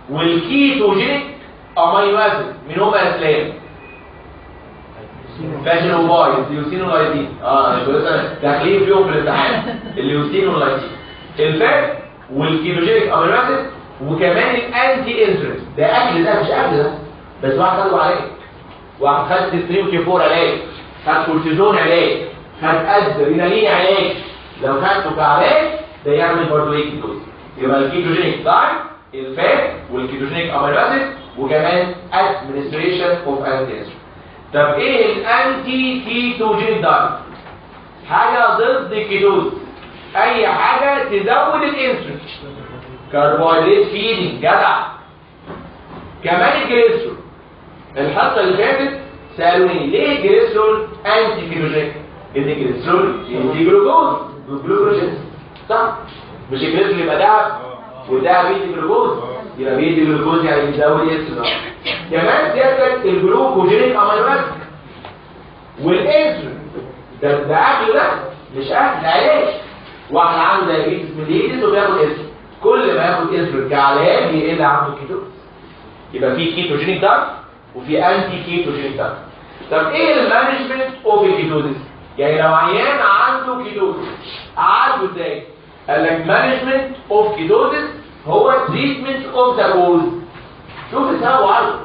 والكيتوجينيك امينو اسيد من هما الاسلام فاشل وبايز اليوسين واللايسين. داخلين فيهم في الامتحان اليوسين واللايسين، الفات والكيتوجينيك امينو اسيد، وكمان الانتي انسولين. ده اكل، ده مش اكل ده، بس واحد خده علاج، واحد خد تستريوكيفور علاج، خد كورتيزون علاج، خد ادرينالين علاج. لو خدته كعلاج ده يعمل برضه ايه؟ كيتوز. يبقى الكيتوجينيك دايت الفات والكيتوجينيك امينو اسيد وكمان ادمنستريشن اوف انتي انسولين. طب ايه الانتي كيتوجينيك دايت؟ حاجه ضد الكيتوز، اي حاجه تزود الانسولين، كربوهيدرات فيدنج جدع. كمان الجليسرول، الحصه اللي فاتت سالوني ليه الجليسرول انتي كيتوجينيك؟ ان الجليسرول يدي جلوكوز والجلوكوجين، صح؟ مش الجليسرول يبقى دهب والدهب بيدي جلوكوز، يبقى بيدي جلوكوز يعني بيزود الانسولين. كمان زياده الجلوكوجينيك امينو اسيد والانسولين. ده اكل، ده مش اكل، ده علاج. واحد عنده دايابيتس ميليتس وبياخد انسولين، كل ما ياخد انسولين كعلاج يقل عنده كيتوز. يبقى في كيتوجينيك دايت وفي انتي كيتوجينيك دايت. طب ايه المانجمنت اوف الكيتوزيس؟ يعني لو عيان عنده كيتوزيس اعالجه ازاي؟ قال لك مانجمنت اوف كيتوزيس هو تريتمنت اوف ذا كوز. شوف السبب وعالجه.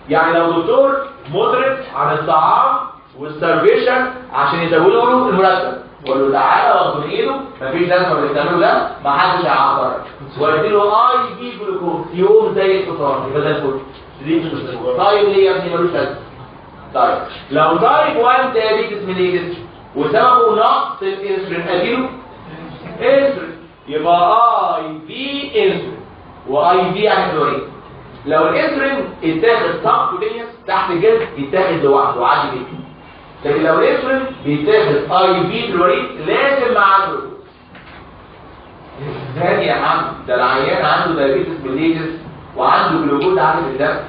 يعني لو دكتور مدرك عن الطعام والسرفيشن عشان يزودوا له المرتب، وقال له تعالى واخد من ايده مفيش لازمه اللي بتعمله ده، محدش هيعبرك، وادي له اي بي جلوكوز يقوم زي الفطار، يبقى زي الفل. طيب ليه يا ابني ملوش لازمه؟ طيب لو تايب 1 دايابيتس ميليتس وسببه نقص الانسولين اديله انسولين، يبقى اي بي انسولين، واي بي يعني كلورين. لو الانسولين اتاخد سبكوتينيوس تحت الجلد يتاخد لوحده عادي جدا، لكن لو الانسولين بيتاخد اي بي كلورين لازم معاه جلوكوز. ازاي يا عم؟ ده العيان عنده دايابيتس ميليتس وعنده جلوكوز عالي في الدم،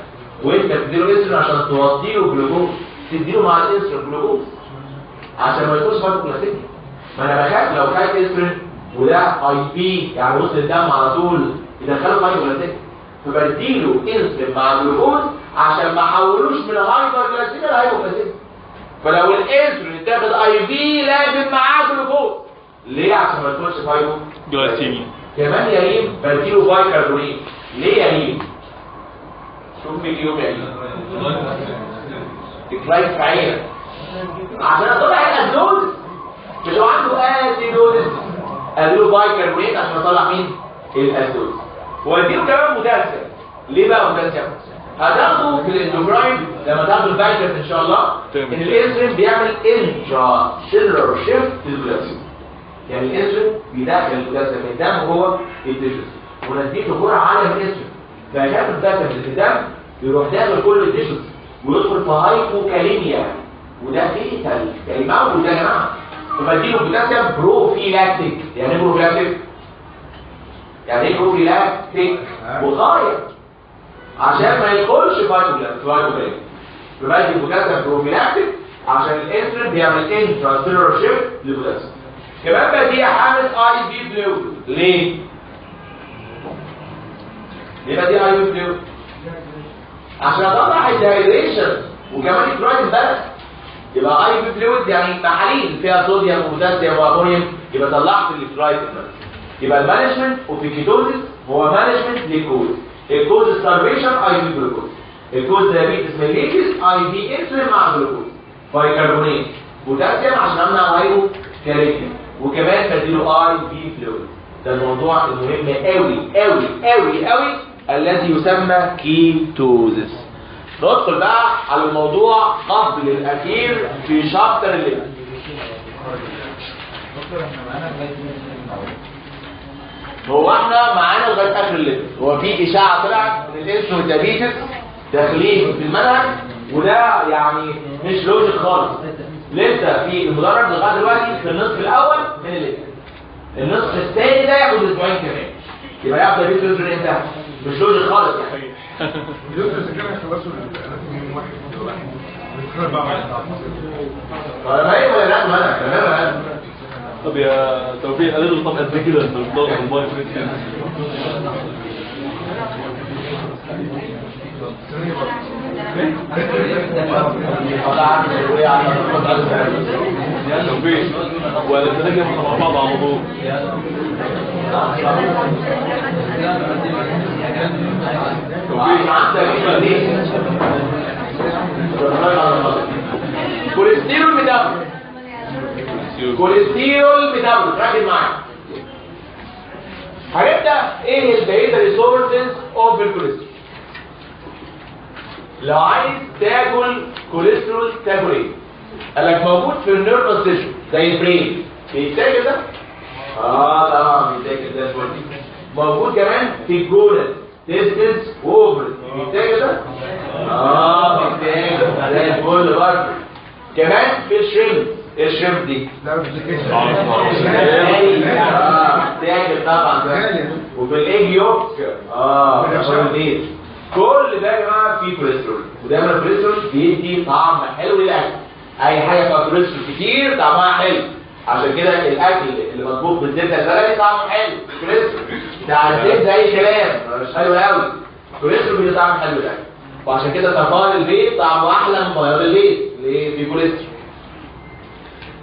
وانت بتديله انسولين عشان توطيله جلوكوز، تديله مع الانسولين جلوكوز عشان ما يكونش فايبروجلايسيميا. ما انا بخاف لو خد انسولين وده اي بي يعني وسط الدم على طول يدخله فايبروجلايسيميا، فبديله انسولين مع جلوكوز عشان ما احولوش من الهايبرجلايسيميا لهايبوجلايسيميا. فلو الانسولين تاخد اي بي لازم معاه جلوكوز. ليه؟ عشان ما يكونش فايبروجلايسيميا. كمان يا ريم بديله بايكربونات. ليه يا ريم؟ شوف في اليوم يعني تكلايف في عينك عشان اطلع الازود. مش لو عنده اسيدوز اديله بايكربونات عشان اطلع مين؟ الازود. واديله كمان بوتاسيوم. ليه بقى بوتاسيوم؟ هتاخده في الاندوكراين لما تاخدوا الفايتامين ان شاء الله ان الانسولين بيعمل انترا سيلولار شيفت للبوتاسيوم. يعني الانسولين بيدخل البوتاسيوم من الدم وهو التيشوز، ونديته جرعه عاليه من الانسولين فياخد البوتاسيوم في الدم يروح داخل كل التيشوز ويدخل في هايبوكاليميا، وده فيتال كلمه وده يا جماعه. فبديله بوتاسيوم بروفيلاكتيك. يعني ايه بروفيلاكتيك؟ يعني ايه بروفيلاكتيك؟ وقايه عشان ما يدخلش فايبروجلايكوجين. فبدي البوتاسيوم بروفيلاكتيك عشان الانسولين بيعمل انترا سيلولار شيفت للبوتاسيوم. كمان بدي حامل اي بي فلويد. ليه؟ ليه بدي اي بي فلويد؟ عشان اطلع الدايريشن وكمان الكرايم بالانس. يبقى اي بي فلويد يعني محاليل فيها صوديوم وبوتاسيوم وامونيوم، يبقى طلعت الالكترولايت. يبقى المانجمنت اوف الكيتوزيس هو مانجمنت للكوز. الكوز ستارفيشن اي بي جلوكوز، الكوز دايابيتس ميليتس اي بي انسولين مع جلوكوز، بايكربونات، بوتاسيوم عشان امنع هايبو كاليميا، وكمان بديله اي بي فلويد. ده الموضوع المهم قوي قوي قوي قوي الذي يسمى كيتوزيس. ندخل بقى على الموضوع قبل الاخير في شابتر الليل. هو احنا معانا لغايه اخر الليل. هو في اشاعه طلعت من الاسم ديابيتس داخلين في المنهج، وده يعني مش لوجيك خالص. لسه في المدرج لغايه دلوقتي في النصف الاول من الليل، النصف الثاني ده ياخد اسبوعين كمان، يبقى ياخد ديابيتس يوزر امتى؟ مش لوجيك خالص يعني. اليوزر سكرها يخلصوا من واحد بتخرج بقى معايا. ما هي ولا لا ما طب يا توفيق قال له طب قد كده انت بتدور في المايك يا توفيق ولا تلاقي مع بعض على الموضوع. توفيق عندك ايه؟ كوليسترول ميتابوليك، كوليسترول ميتابوليك، ركز معايا. هنبدا ايه الداتا ريسورسز اوف الكوليسترول. لو عايز تاكل كوليسترول تاكل ايه؟ قال لك موجود في النيرفس سيستم زي البرين، بيتاكل ده؟ طبعا بيتاكل ده شويه. موجود كمان في الجولد تيستس ووفرز، بيتاكل ده؟ بيتاكل زي الفل برضه. كمان في الشريمب، ايه الشريمب دي؟ بيتاكل طبعا ده. وفي الايج يوك كل ده يا جماعه فيه كوليسترول، ودايما الكوليسترول بيدي طعم حلو للاكل. اي حاجه فيها كوليسترول كتير طعمها حلو، عشان كده الاكل اللي مطبوخ بالزبده البلدي طعمه حلو. الكوليسترول بتاع الزبده اي كلام مش حلو قوي، الكوليسترول بيدي طعم حلو للاكل، وعشان كده طبعا البيض طعمه احلى من بياض البيض اللي فيه كوليسترول.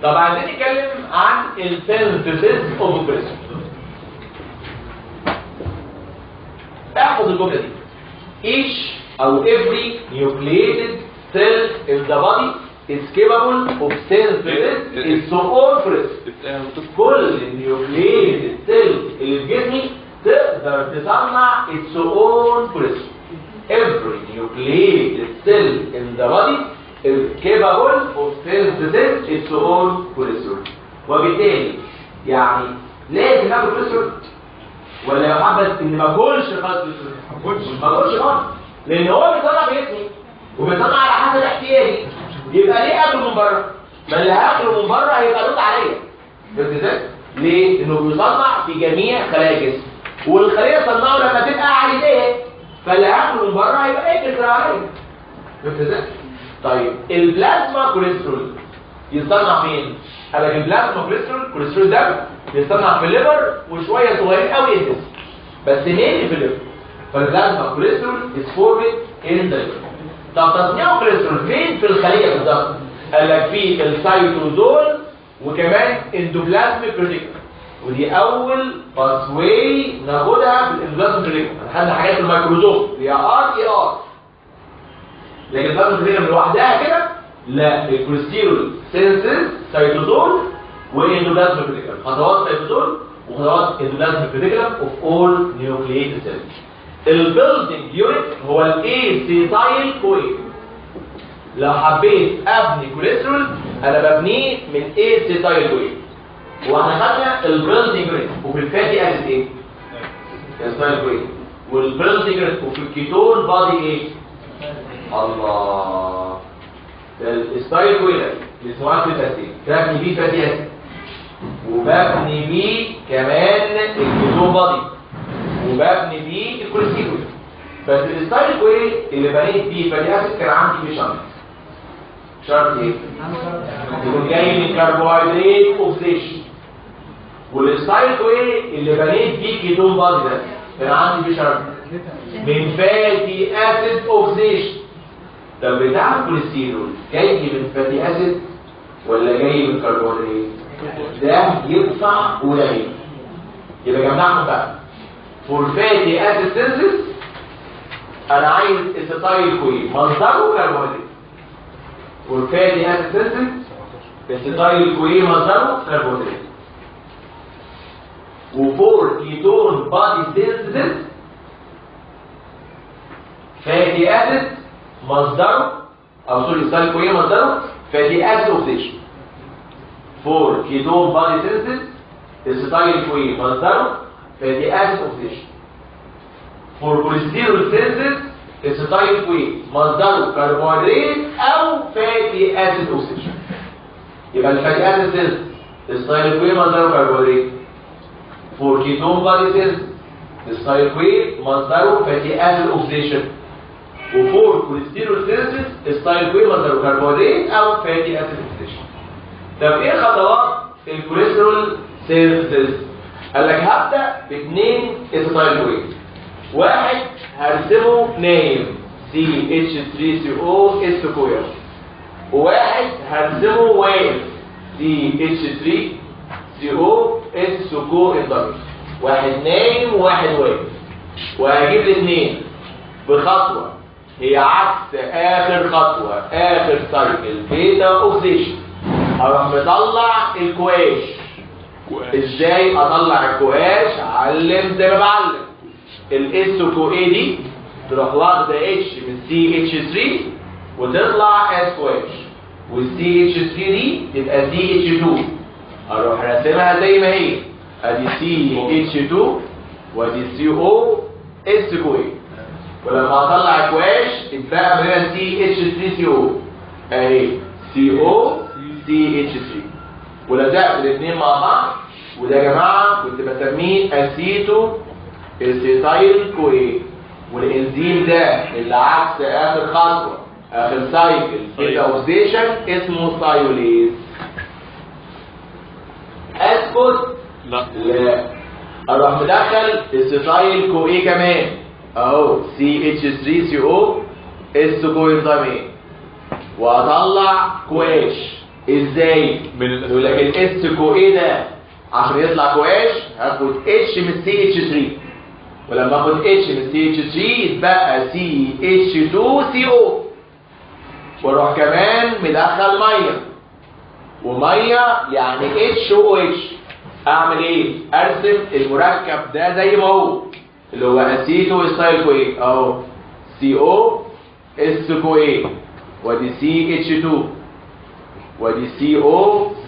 طب عايزين نتكلم عن السينثيسيس اوف الكوليسترول. احفظ الجمله دي. Each or every nucleated cell in the body is capable of synthesis its own process. كل nucleated cell اللي في جسمي تقدر تصنع its own process. Every nucleated cell in the body is capable of synthesis its own process. وبالتالي يعني لازم ناكل كوليسترول ولا يا محمد ان ما اكلش خالص كوليسترول؟ ما اكلش خالص، لان هو بيصنع باسمي وبيصنع على حسب احتياجي. يبقى ليه اكل من بره؟ ما اللي هاكله من بره هيبقى لود عليا. فهمت ازاي؟ ليه؟ انه بيصنع في جميع خلايا الجسم، والخليه تصنعه لما تبقى عايزاه، فاللي هاكله من بره هيبقى اكل عليا. فهمت ازاي؟ طيب البلازما كوليسترول يصنع فين؟ قال لك البلازما كوليسترول ده بيصنع في الليفر وشويه صغيرين قوي ينتهي، بس مين في الليفر؟ فالبلازما كوليسترول is formed in the liver. طب تصنيع الكوليسترول فين في الخليه بالظبط؟ قال لك في السيتوزول وكمان اندوبلازميك ريتيكولم، ودي اول باسواي ناخدها في الاندوبلازميك ريتيكولم. خدنا حاجات الميكروزوم اللي هي ار. لكن البلازميك ريتيكولم لوحدها كده لا، الكوليسترول سينثيز سيتوزول واندوبلازميك ريتيكولم، خطوات سيتوزول وخطوات اندوبلازميك ريتيكولم اوف اول نيوكلييتد سيلز. البيلدنج يونت هو الايسيتايل كوين. لو حبيت ابني كوليسترول انا ببنيه من ايسيتايل كوين، واحنا خدنا البيلدنج يونت وفي الفاتي اسيد ايه؟ ايسيتايل كوين، والبيلدنج يونت وفي الكيتون بادي ايه؟ الله، ده الايسيتايل كوين اللي اسمه فاتي اسيد ببني بيه فاتي اسيد، وببني بيه كمان الكيتون بادي، وببني بيه الكوليسترول. بس الستايل كوين اللي بنيت بيه فاتي اسيد كان عندي فيه شرط ايه؟ يكون جاي من كربوهيدرات اوكسيشن. والستايل كوين اللي بنيت بيه كيتون بادي ده كان عندي فيه شرط من فاتي اسيد اوكسيشن. طب بتاع الكوليسترول جاي من فاتي اسيد ولا جاي من كربوهيدرات؟ ده يدفع قليل. يبقى جمعهم بقى. فور فاتي اسيد سينثيس انا عايز اسيتايل كوين مصدره كربوهيدرات. فور فاتي اسيد سينثيس اسيتايل كوين مصدره كربوهيدرات. وفور كيتون بادي سينثيس فاتي اسيد مصدره او سوري اسيتايل كوين مصدره فاتي اسيد اوكسيديشن. فور كيتون بادي سينثيس اسيتايل كوين مصدره فاتي اسيد اوكسيديشن. فور كوليسترول سينثيس اسيتايل كوين مصدره كربوهيدرات او فاتي اسيد اوكسيديشن. يبقى الفاتي اسيد سينثيس اسيتايل كوين مصدره كربوهيدرات. فور كيتون بادي سينثيس اسيتايل كوين مصدره فاتي اسيد اوكسيديشن. وفور كوليسترول سينثيس اسيتايل كوين مصدره كربوهيدرات او فاتي اسيد اوكسيديشن. طب ايه خطوات الكوليسترول سينثيس؟ قال لك هبدا باثنين اسيتايل كوين. واحد هرسمه نايم CH3CO اس سكوير، وواحد هرسمه واقف CH3CO اس سكو اندر. واحد نايم وواحد واقف، وهجيب الاثنين بخطوه هي عكس اخر خطوه اخر سايكل بيتا اوكسيشن. هروح مطلع الكواش. ازاي اطلع الكواش؟ علم زي ما بعلم. الاس كو اي دي تروح واخده اتش من CH3 وتطلع اس كواش، والCH3 دي تبقى CH2. اروح راسمها زي ما هي، ادي CH2 وادي CO اس كو اي. ولما اطلع الكواش اتبقى من هنا CH3CO اهي CO CH3. ولزقت الاثنين مع بعض، وده يا جماعه كنت بسميه اسيتو اسيتايل كوين. والانزيم ده اللي عكس اخر خطوه اخر سايكل بيتا اوكسيديشن اسمه ثايوليز. اسكت؟ لا. اروح مدخل اسيتايل كوين كمان اهو CH3CO اس كوينزامين، واطلع كواش. ازاي؟ يقول لك الاس كو ايه ده عشان يطلع كواش هاخد اتش من CH3، ولما اخد اتش من CH3 يتبقى CH2CO، واروح كمان مدخل ميه، وميه يعني HOH. اعمل ايه؟ ارسم المركب ده زي ما هو اللي هو اسيتو اسيتايل كوين اهو CO اس كو ايه، وادي CH2 ودي CO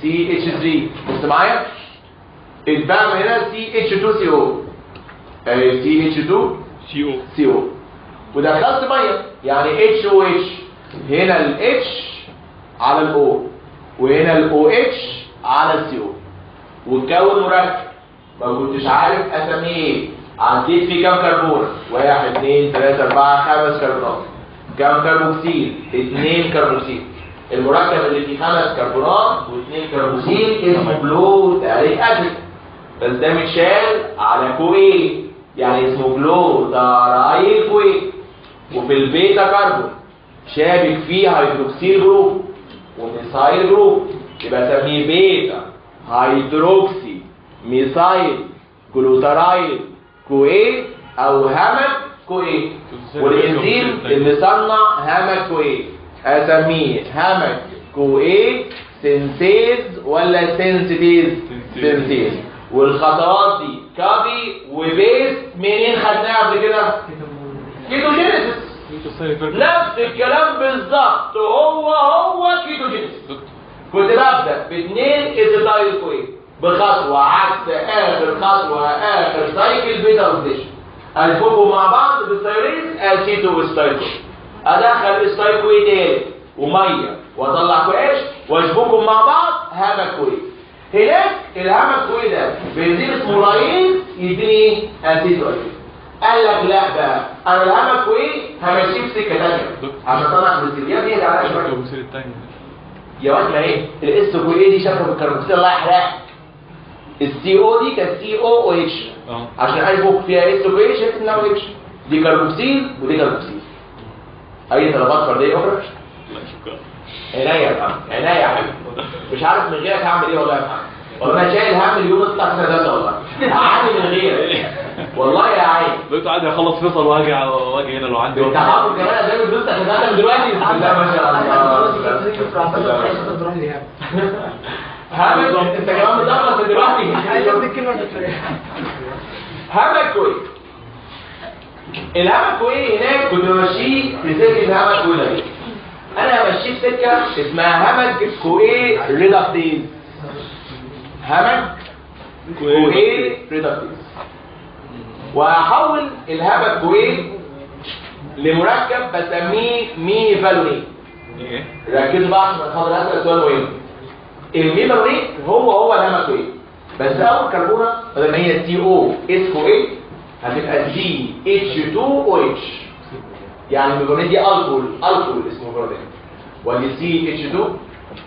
CH3. بص معايا اتبقى من هنا CH2CO اهي CH2CO ودخلت ميه يعني HOH. هنا ال H على ال O وهنا ال OH على ال CO وتكون مركب ما كنتش عارف اسميه ايه. عديت فيه كام كربون؟ 1 2 3 4 5 كربونات. كام كربوكسيل؟ 2 كربوكسيل. المركب اللي فيه 5 كربونات و2 كربوكسيل اسمه جلوتاريك اسيد، بس ده متشال على كو ايه يعني اسمه جلوتارايل كو ايه. وفي البيتا كربون شابك فيه هيدروكسيل جروب وميثايل جروب، يبقى اسميه بيتا هيدروكسي ميثايل جلوتارايل كو ايه او همك كو ايه. والانزيم اللي صنع همك كو ايه اسميه همك كو ايه سينثيز ولا سينثيز؟ سينثيز. والخطوات دي كابي وبيس منين خدناها قبل كده؟ كيتوجينيسيس. نفس الكلام بالظبط، هو كيتوجينيسيس. كنت ببدا باثنين اسيتايل كوين بخطوه عكس اخر خطوه اخر سايكل بيتا اوكسيديشن. اشبكهم مع بعض بالثايوليز اسيتو اسيتايل كوين. ادخل اسيتايل كوين تاني وميه واطلع كواش واشبكهم مع بعض همك كوين. هناك الهمك كوين ده بنزين اسمه لايز يديني اسيتو اسيتو. قال لك لا بقى انا الهمك كوين همشيه في سكه ثانيه عشان اطلع كوليسترول. دي على شويه يا واد ما ايه الاس كو اي دي شبكه بالكربوكسيل الله يحرقها. السي او دي كانت سي او اتش عشان اي بوك فيها اس كو اي شفت انها اتش. دي كربوكسيل ودي كربوكسيل. اي طلبات فرديه اخرى؟ لا شكرا. عينيا يا محمد، عينيا يا حبيبي. مش عارف من غيرك هعمل ايه والله يا محمد. والله انا شايل هم اليوم تطلع سنه ثالثه والله. عادي من غيرك. والله يا عين. قلت عادي اخلص فيصل واجي هنا لو عندي وقت. انت حاطط كمان زي الفلوس تاخدها من دلوقتي. بسم الله ما شاء الله. همك انت كمان مدخل من دلوقتي. همك كويس. الهمك كويس هناك كنت بمشيه في سكه الهمك كويس. انا همشيه في سكه اسمها همك كويس ريدكتيز. همك كويس ريدكتيز. وهحول الهبة كويس لمركب بسميه ميفالونيت. ركزوا بقى عشان خاطر هسأل سؤال مهم. الميفالونيت هو الهبة كويس، بس اول كربونه بدل ما هي CO كويس هتبقى CH2OH. يعني الميفالونيت دي الكول اسمه ميفالونيت. ودي CH2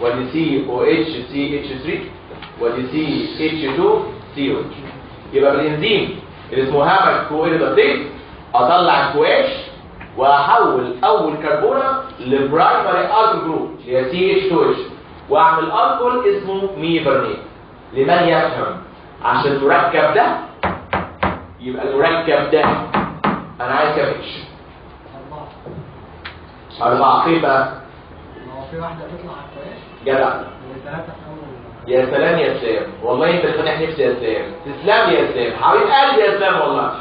ودي COH ودي CH2COH. يبقى بالانزيم اللي اسمه هامك كويريداتيز اطلع الكواش واحول اول كربونه لبرايمري الكول جروب اللي هي CH2H واعمل الكول اسمه ميفرنيت. لمن يفهم؟ عشان المركب ده يبقى المركب ده انا عايز كام اتش؟ 4. فين بقى؟ في واحده تطلع على الكواش جدع. وثلاثه يا سلام يا سلام، والله انت فتح نفسي يا سلام. تسلم يا سلام حبيب قلبي يا سلام والله.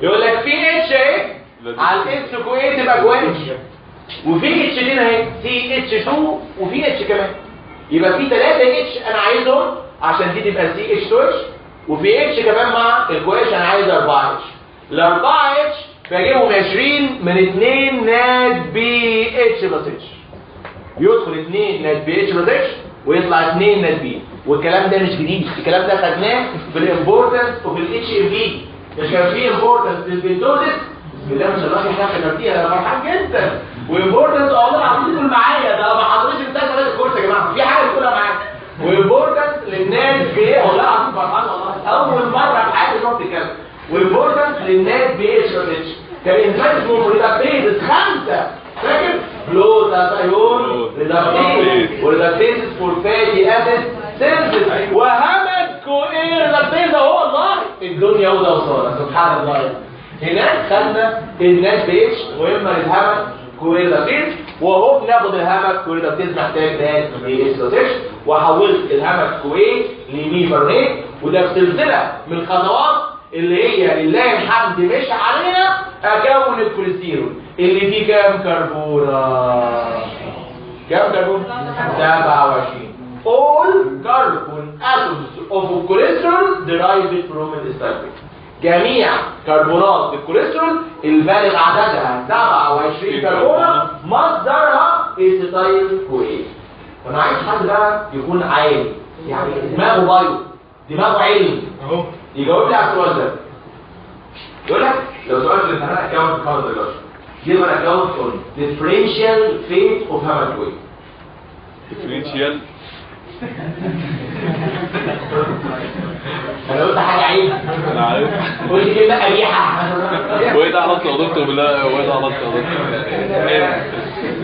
يقول لك في اتش اهي على الاتش كويس تبقى كويس، وفي اتش هنا اهي CH2 وفي اتش كمان. يبقى في 3 اتش انا عايزهم عشان دي تبقى CH2H، وفي اتش كمان مع الكويش انا عايز 4 اتش. ال 4 اتش بجيبهم 20 من 2 نات بي اتش بلس اتش. يدخل 2 نات بي اتش بلس اتش ويطلع 2 نات بي. والكلام ده مش جديد، الكلام ده خدناه في الامبورتنس وفي الاتش ام في. مش كان في امبورتنس للبنتوزس؟ بسم الله ما شاء الله احنا خدناها، انا فرحان جدا. وامبورتنس والله العظيم تقول معايا، ده ما حضرتش بتاع الكورس يا جماعه، في حاجه تقولها معايا. وامبورتنس للناس بايه؟ والله العظيم فرحان والله، اول مره في حياتي شفت كده. وامبورتنس للناس بايه اتش. كان انسان اسمه بريدابيز 5 فاكر؟ جلوتاثيون ريدابيز وريدابيز فور فاتي اسيد سينثيس وهمد كوير ريدابيز اهو. والله الدنيا وده وصاله سبحان الله. هناك خدنا الناس بيتش مهمه للهمد كوير ريدابيز، وهو بناخد الهمد كوير ريدابيز محتاج ناس بيتش وحولت الهمد كوير لميفرنيت. وده في سلسله من الخطوات اللي هي لله الحمد مش علينا اكون الكوليسترول اللي فيه كام كربونه؟ كام كربون؟ 27. all carbon atoms of cholesterol derived from the starting. جميع كربونات الكوليسترول البالغ عددها 27 كربونه مصدرها اسيتايل كوين. فانا عايز حد بقى يكون عالي، يعني دماغه بايو، دماغه علم اهو، يجاوب لي على السؤال ده. يقول لك لو سؤال في الامتحان اكونت 5 درجات، give an account on differential fate of hematoid. differential انا قلت حاجه عيب، انا عارف. قول لي كلمه قبيحه. وايه ده علاقته يا دكتور بالله؟ وايه ده علاقته يا دكتور؟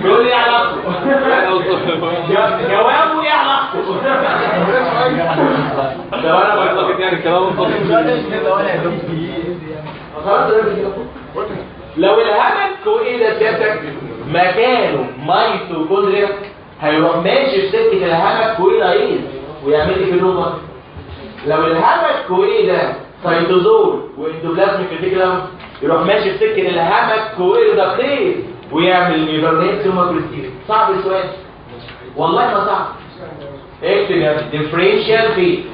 بيقول لي ايه علاقته؟ جوابه ايه علاقته؟ لو انا بقول لك يعني كلام خلاص لو الهمل كويس ده سيادتك مكانه ميتوكوندريا هيروح ماشي في سكه الهمل كويس ويعمل لي في النوم. لو الهمل كويس ده سيتوزول واندوبلازميك ريتيكولم يروح ماشي في سكه الهمل كويس ده كتير ويعمل ليفرنيت ثم كريستير. صعب السؤال والله ما صعب. اكتب يا ديفرنشال فيت.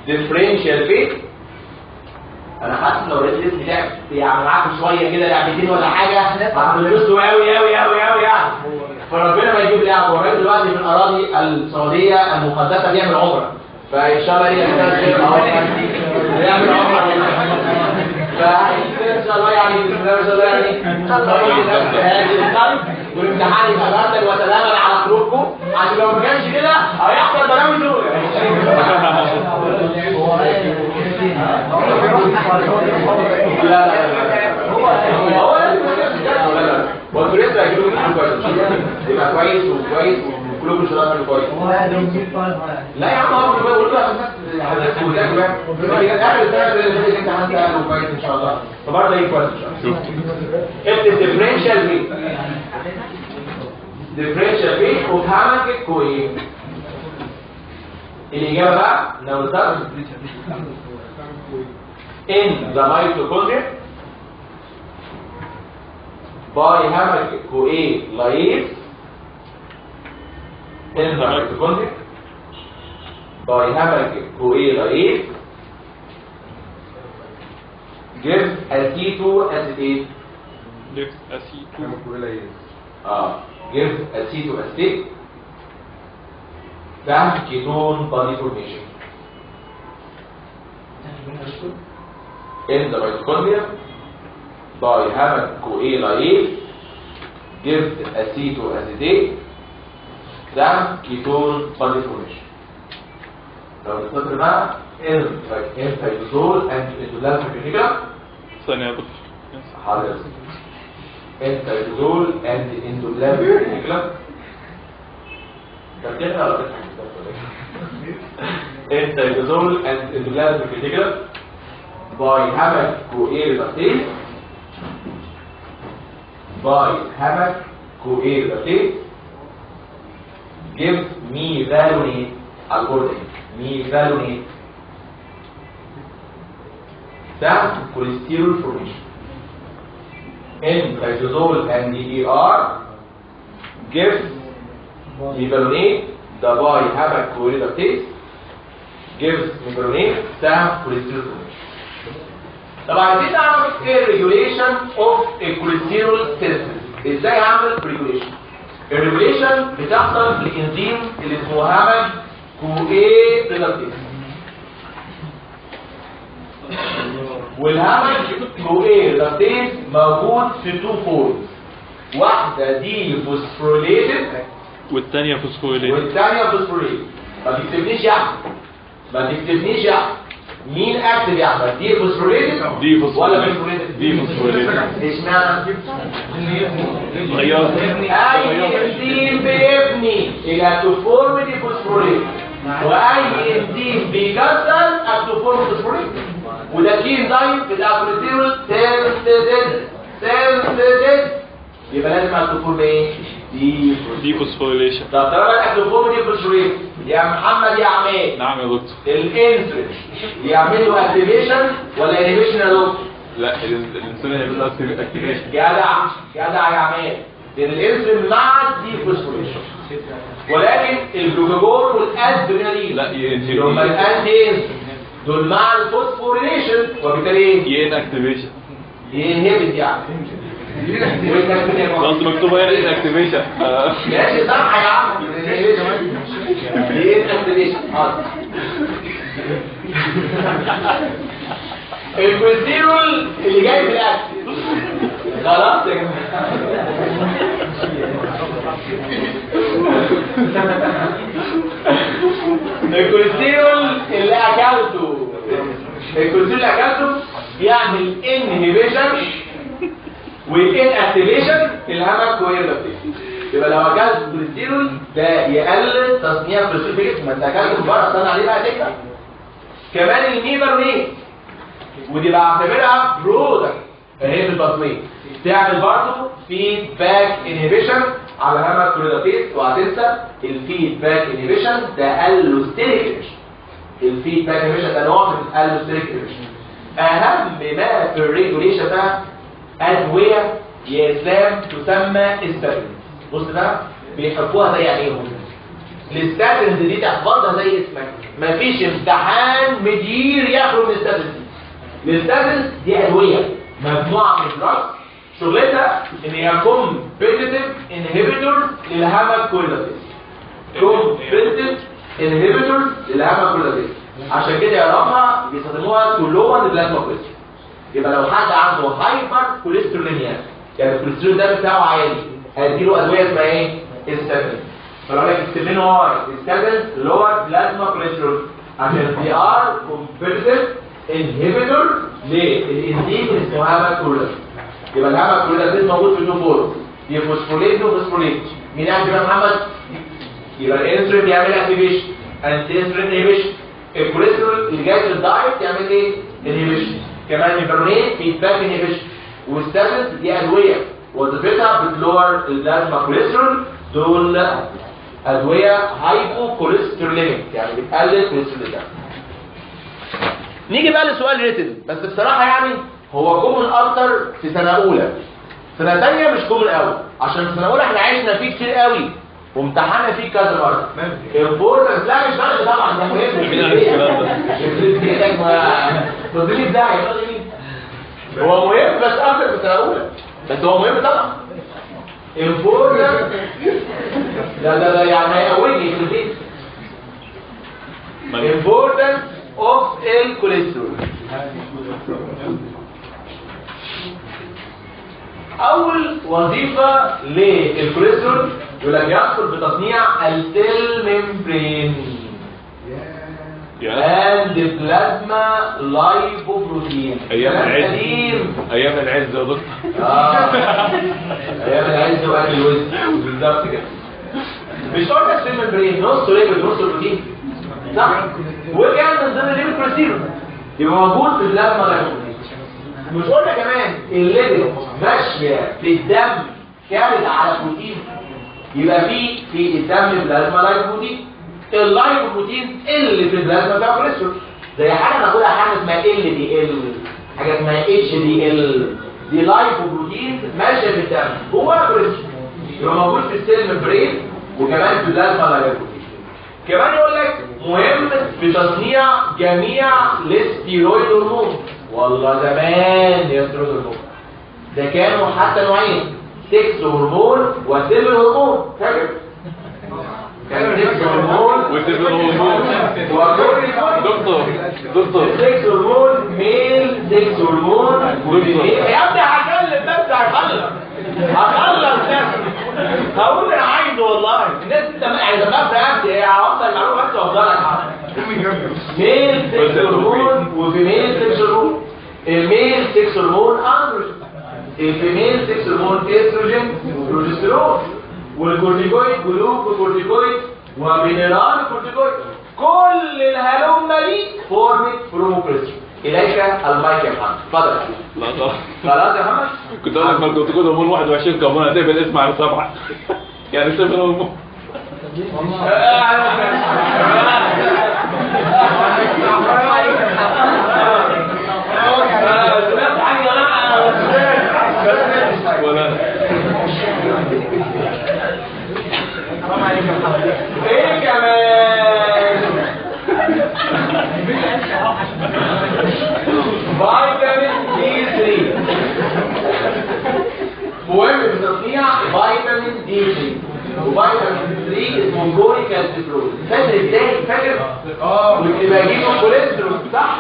ديفرنشال فيت انا حاسس لو لقيت اسمي لعب يعني معاكم شويه كده لعبتين ولا حاجه هتنبسطوا قوي قوي قوي قوي يعني. فربنا ما يجيب لعب. هو الراجل دلوقتي في الاراضي السعوديه المقدسه بيعمل عمره، فان شاء الله يعمل عمره فان شاء الله يعني بسم الله ما شاء الله يعني هذه القلب والامتحان يبقى بردا وسلاما على قلوبكم، عشان لو ما كانش كده هيحصل بلاوي دول. لا هو هو الكوريس هيجيبوا منه كويس يبقى كويس وكويس وكلهم شغالين كويس. لا يا عم هو بيقول له عشان حضرتك وده بقى اخر السنه اللي انت عندك كويس ان شاء الله فبرضه هيجي كويس ان شاء الله. الديفرنشال ريت differential rate of hammer كويس. الإجابة بقى لو نستخدم in the mitochondria by hammer coagulase in the mitochondria by hammer coagulase gives acetoacetate gives acetoacetate gives acetoacetate ده كيتون body formation in the mitochondria by hammer coagulase gives acetoacetate ده كيتون body formation. لو نستطر بقى انتايزول and endoplasmic reticulum ثانية يا دكتور حاضر انتايزول and endoplasmic reticulum ترجمها ولا تضحك؟ انتايزول and endoplasmic reticulum by hammer coagulase gives mevalonate algorithm mevalonate ده cholesterol formation in lysosol and DDR gives mevalonate the by hammer coagulase gives mevalonate ده cholesterol formation. طبعا عايزين نعرف ايه الريجوليشن اوف الكوليسترول سيستم ازاي اعمل ريجوليشن. الريجوليشن بتحصل للانزيم اللي اسمه هامر كوagulase والهامر كوagulase موجود في تو فورمز واحده دي فوسفوريليتد والثانية فوسفوريليتد والثانيه فوسفوريليتد. ما تكتبنيش يا احمد ما تكتبنيش يا احمد مين اكتب يا احمد دي فوسفوريليتد دي فوسفوريليتد ولا فوسفوريليتد دي فوسفوريليتد اشمعنى غيرت اي انزيم بيبني الى توفورميتي فوسفوريليتد واي انزيم بيكسر التوفورم فوسفوريليتد وده كي انزيم في الكوليسترول سينثيز يبقى لازم التوفورم ايه دي فوسفوريليشن. طب طالما التوفورميتي فوسفوريليتد يا محمد يا عماد نعم يا دكتور الانسولين يعملوا اكتيفيشن ولا انيبيشن يا دكتور؟ لا الانسولين هيعمل اكتيفيشن. جدع جدع يا عماد لان الانسولين مع الدي فوسفوريليشن ولكن الجلوكاجون والادرينالين لا هم الانتي دول مع الفوسفوريليشن وبالتالي ين اكتيفيشن ينهبت يعني قصدي مكتوبه هنا ان اكتيفيشن ماشي صح يا عم ين اكتيفيشن حاضر. الكوليسترول اللي جاي في الاكل خلاص يا جماعه الكوليسترول اللي اكلته بيعمل انهبيشن وان اكتيفيشن الهامر كوagulase. يبقى لو اكلت كوليسترول ده يقلل تصنيع الكوليسترول في جسمك. انت اكلته بره استنى عليه بقى سكه. كمان الميمالونيت ودي بعتبرها برودكت فهي في التصنيع تعمل برضه فيدباك انهبيشن على هامر كوagulase. وهتنسى الفيدباك انهبيشن ده الوستيريك انهبيشن. الفيدباك انهبيشن ده نوع من الوستيريك انهبيشن. اهم ما في الريجوليشن ده ادويه يا اسلام تسمى استاتين. بص بقى بيحبوها زي عينيهم. الاستاتينز دي تحفظها زي اسمك مفيش امتحان مدير يخرج من الاستاتينز دي. الاستاتينز دي ادويه مجموعه من الدراجز شغلتها ان هي كومبيتيتيف انهبيتورز للهامر كوagulase. كومبيتيتيف انهبيتورز للهامر كوagulase عشان كده يعرفها بيستخدموها تو لور البلازما بريشر. يبقى لو حد عنده هايبر كوليسترولينيا يعني الكوليسترول ده بتاعه عالي هيديله ادويه اسمها ايه؟ استاتين. فلو لك استاتين هو استاتين لور بلازما كوليسترول عشان دي ار كومبيتيتيف انهبيتور للانزيم اللي اسمه هامر كوagulase. يبقى الهامة كلوريدازين موجود في 2 فورم، يا فوسفوليت وفوسفوليت. مين يعمل يا محمد؟ يبقى الانسولين بيعمل اكتيفيشن، انتي انسولين انهبيشن. الكوليسترول اللي جاي في الدايت يعمل ايه؟ انهبيشن. كمان البرونين فيدباك انهبيشن. والستاتين دي ادويه وظيفتها بتلور البلازما كوليسترول، دول ادويه هايبو كوليسترولينيك يعني بتقلل كوليسترول الدم. نيجي بقى لسؤال ريتن، بس بصراحه يعني هو كومن اكتر في سنه اولى. سنه ثانيه مش كومن قوي، عشان في سنه اولى احنا عشنا فيه كتير قوي وامتحنا فيه كذا مره. امبورتنس لا مش بس طبعا ده مهم. مين قال الكلام ده؟ ايدك ما تضيف ده هو مهم بس اكتر في سنه اولى، بس هو مهم طبعا. امبورتنس ده يعني هيقويني في البيت. importance of الكوليسترول. اول وظيفه للكوليسترول يقول لك يحصل بتصنيع السيل ميمبرين and بلازما لايبوبروتين. ايام العز، ايام العز يا دكتور. ايام العز واكل الوز بالظبط كده. مش قلنا السيل ميمبرين نص ليبيد نص بروتين صح؟ وكان من ضمن الليبيد كوليسترول يبقى موجود في البلازما لايبوبروتين. مش قلنا كمان الليبيد ماشيه في الدم كارد على بروتين، يبقى في الدم بلازما لايبوبروتين. اللايبوبروتين اللي في البلازما فيها كوليسترول، زي حاجه ناخدها حاجه اسمها ال دي ال، حاجه اسمها اتش دي ال، دي لايبوبروتين ماشيه في الدم جوه كوليسترول، يبقى موجود في السيل ممبرين وكمان في البلازما لايبوبروتين. كمان يقول لك مهم في تصنيع جميع الستيرويد هرمون. والله زمان يا ستيرويد هرمون ده كانوا حتى نوعين، سكس هرمون وسيل هرمون، فاكر؟ كان سكس هرمون وسيل هرمون دكتور سكس هرمون ميل، سكس هرمون وفيميل. يا ابني هكلم بس هخلص هقول انا عايزه والله. الناس يعني لما ابدا هوصل المعلومه بس وافضلك ميل سكس هرمون وفيميل سكس هرمون. الميل سكس هرمون اندروجين، الفيميل سكس هرمون استروجين وبروجسترون، والكورتيكويد جلوكوكورتيكويد ومينرال كورتيكويد. كل الهلومه دي فورمت بروموكريسترول. اليك المايك يا محمد، اتفضل. لا طبعا خلاص يا محمد. كنت اقول لك ما كنت تاخد هرمون 21 كمان هتقبل اسم على صفحه يعني سيب هرمون ولا ايه كمان فيتامين دي 3 مهم في تصنيع فيتامين دي 3. وفيتامين 3 اسمه كوليك السترول. فاكر ازاي؟ فاكر؟ ويبقى يجيبوا كوليسترول صح؟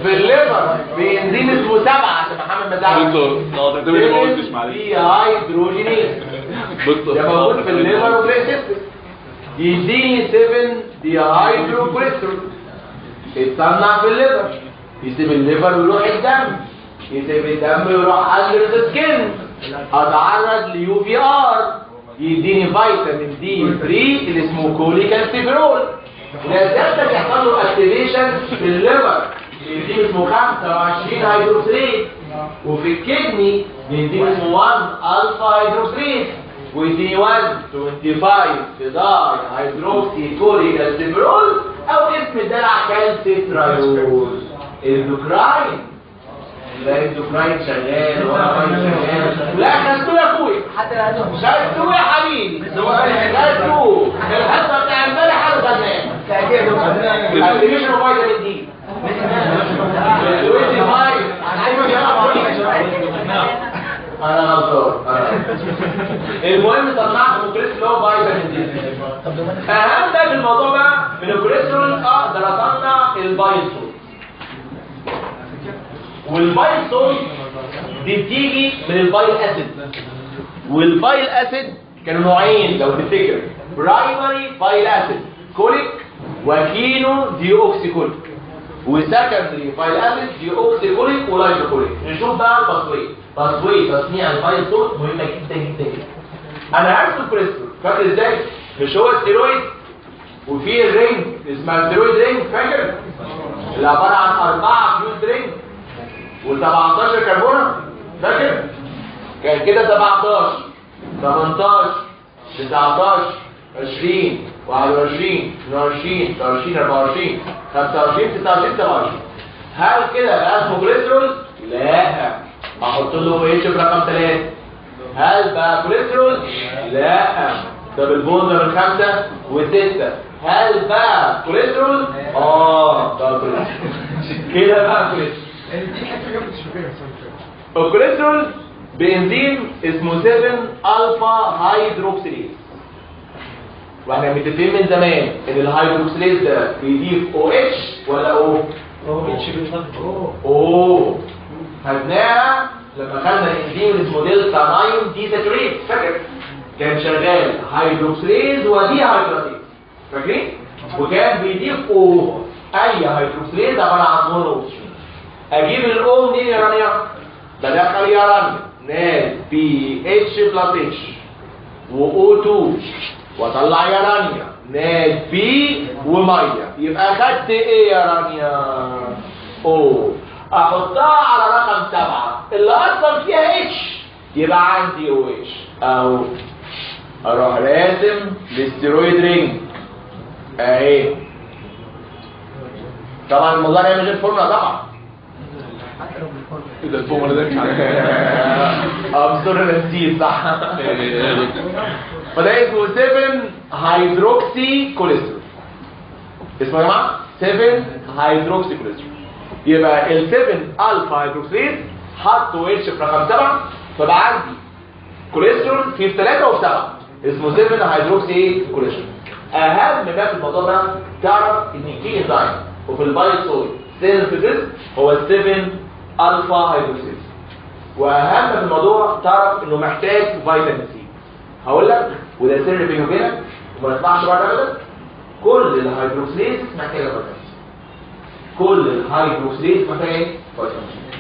في الليفر بانزيم اسمه 7 عشان محمد مزعل دكتور اه تعتبر ما قلتش معلش. دي هيدروجينيز دكتور ده موجود في الليفر وفي السيستم، يديني 7 دي هيدرو كوليسترول. يتصنع في الليفر، يسيب الليفر ويروح الدم، يسيب الدم ويروح اندر ذا سكين، اتعرض ليو في ار يديني فيتامين دي 3 اللي اسمه كوليكالسيفيرول. لازم يحصل له اكتيفيشن في الليفر يديني اسمه 25 هيدروكسيد، وفي الكدني يديني اسمه 1 الفا هيدروكسيد، ويديني 125 داي هيدروكسي كوليكالسيفيرول او اسم الدلع كالسيترايول. الدوكراين لا الدوكراين شغال ولا شغال. لا خدتوه يا اخويا، حتى لا ادوه خدتوه يا حبيبي، خدتوه الحصه بتاع امبارح حاجه خدناها اكتيفيشن اوف فيتامين دي. انا غلطان. المهم صنعت الكوليسترول اللي هو فيتامين دي. اهم ده في الموضوع بقى من الكوليسترول اقدر اصنع البايلسول. والبايلسول دي بتيجي من البايل اسيد، والبايل اسيد كانوا نوعين لو تفتكر، برايمري بايل اسيد كوليك وكينو ديوكسيكوليك، وسكندري بايل اسيد ديوكسيكوليك ولايزوكوليك. نشوف بقى التصوير. تصوير تصنيع البايل سول مهمه جدا جدا جدا. انا هرسم الكوليسترول فاكر ازاي؟ مش هو الستيرويد وفي الرينج اسمها ستيرويد رينج فاكر؟ اللي عباره عن 4 فيوز رينج و17 كربونه فاكر؟ كان كده 17 18 19 20 21 22 23 24 25 26 27. هل كده بقى اسمه كوليسترول؟ لا، احط له اتش برقم 3. هل بقى كوليسترول؟ لا، طب البوند من 5 و6 هل بقى كوليسترول؟ بقى كوليسترول. كده بقى كوليسترول. دي حاجه مش فاكرها. الكوليسترول بانزيم اسمه 7 الفا هيدروكسيليز. واحنا متفقين من زمان ان الهيدروكسيليز ده بيضيف او اتش ولا او؟ او خدناها لما خدنا الانزيم اللي اسمه دلتا 9 دي ساتوريت فاكر؟ كان شغال هيدروكسيليز ودي هيدروكسيليز فاكرين؟ وكان بيضيف او. اي هيدروكسيليز عباره عن مونو. اجيب الاو منين يا رانيا؟ بدخل يا رانيا ناس بي اتش بلس اتش و O2 واطلع يا رانيا ناس بي وميه. يبقى خدت ايه يا رانيا؟ او. احطها على رقم 7 اللي اصلا فيها اتش يبقى عندي او اتش. او اروح راسم الاستيرويد رينج اهي. طبعا الموضوع يعمل غير فورمولا طبعا. اذا الفورمولا ده مش عارف. بصورة نسيت صح. فده اسمه 7 هيدروكسي كوليسترول. اسمه يا جماعه 7 هيدروكسي كوليسترول. يبقى ال 7 الفا هيدروكسيليز حطوا اتش في رقم 7 فبقى عندي كوليسترول في 3 وفي 7 اسمه 7 هيدروكسي كوليسترول. اهم ما في الموضوع ده تعرف ان في انزيم وفي البايوسول سينثيسيس هو ال 7 الفا هيدروكسيليز. واهم في الموضوع تعرف انه محتاج فيتامين سي. هقول لك وده سر بيني وبينك وما نطلعش بره ابدا. كل الهيدروكسيليز محتاجه فيتامين سي. كل الهيدروكسيليز محتاجه ايه؟ فيتامين سي.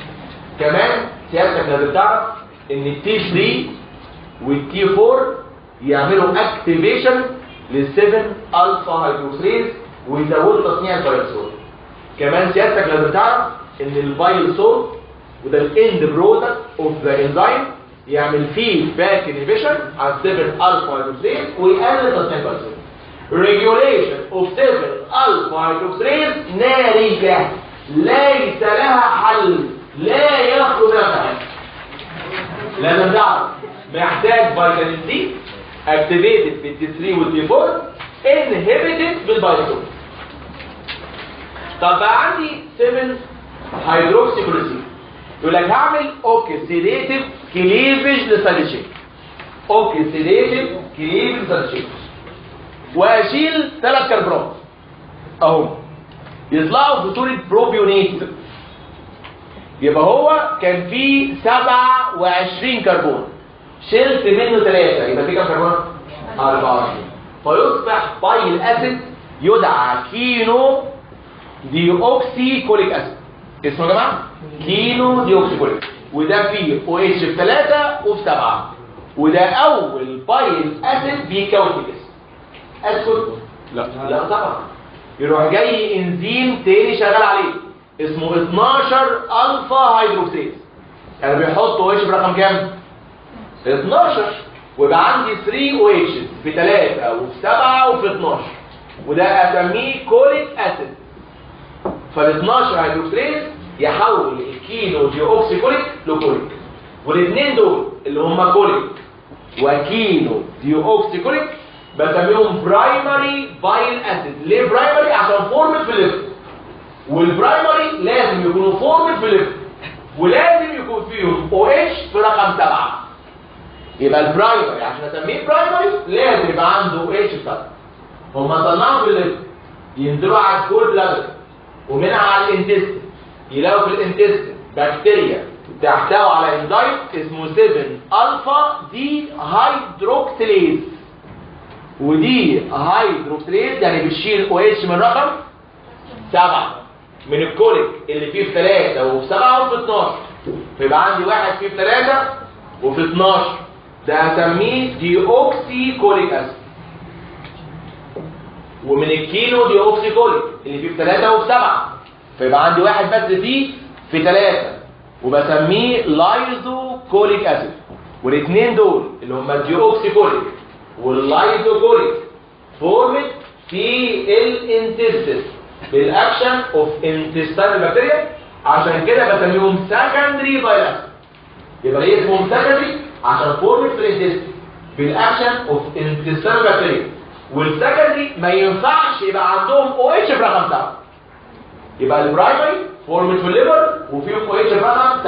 كمان سيادتك لازم تعرف ان التي 3 والتي 4 يعملوا اكتيفيشن لل 7 الفا هيدروكسيليز ويزودوا تصنيع البايلسول. كمان سيادتك لازم تعرف ان البايلسول وده الاند برودكت اوف ذا انزيم يعمل فيه باك انهبيشن على 7 الفا هيدروكسيليز ويقلل تصنيع البايلسول. ريجوليشن اوف 7 الفا هيدروكسيليز ناريه ليس لها حل، لا يخرج منها. لازم تعرف محتاج فيتامين سي اكتيفيتد في التي 3 والتي 4 انهبيتد بالبايلسول. طب بقى عندي 7 هيدروكسي كوليسترول يقول لك هعمل اوكسيديتيف كليفج للساليشين. اوكسيديتيف كليفج للساليشين واشيل 3 كربونات اهو يطلعوا بصوره بروبيونيت. يبقى هو كان فيه 27 كربون شلت منه 3 يبقى فيه كام كربون؟ 24. فيصبح بايل اسيد يدعى كينو ديوكسي كوليك اسيد. اسمه يا جماعه كينو ديوكسي كوليك. وده فيه او اتش في 3 وفي 7 وده اول بايل اسيد بيكون في الجسم. اسكت؟ لا طبعا. يروح جاي انزيم تاني شغال عليه اسمه 12 الفا هيدروكسيز. يعني بيحط او اتش برقم كام؟ 12 ويبقى عندي 3 او اتش في 3 وفي 7 وفي 12 وده اسميه كوليك اسيد. فال 12 هيدروكسيز يحول الكينو ديوكسي كوليك لكوليك. والاثنين دول اللي هم كوليك وكينو ديوكسي كوليك بسميهم برايمري بايل اسيد. ليه برايمري؟ عشان فورمت في الليفر. والبرايمري لازم يكونوا فورمت في الليفر ولازم يكون فيهم او اتش في رقم 7. يبقى البرايمري عشان اسميه برايمري لازم يبقى عنده او اتش في 7. هم طلعوا في الليفر ينزلوا على الكول بلادر ومنها على الانتستين يلاقوا في الانتستين بكتيريا تحتوي على انزيم اسمه 7 الفا دي هيدروكسيليز. ودي هيدروكسيليز يعني بتشيل او اتش من رقم 7 من الكوليك اللي فيه في 3 وفي 7 وفي 12 فيبقى عندي واحد فيه 3 وفي 12، ده هسميه دي اوكسي كوليك اسيد. ومن الكيلو دي اوكسي كوليك اللي فيه 3 وفي 7، فيبقى عندي واحد بس فيه في 3 وبسميه لايزو كوليك اسيد. والاثنين دول اللي هم الدي اوكسي كوليك واللايزو كوليك فورمت في الانتستين بالاكشن اوف انتستينال بكتيريا، عشان كده بسميهم سكندري بايل. يبقى ليه اسمهم سكندري؟ عشان فورمت في الانتستين بالاكشن اوف انتستينال بكتيريا. والسكندري ما ينفعش يبقى عندهم او اتش في رقم 7. يبقى البرايمري فورمت في الليفر وفيهم او اتش في رقم 7،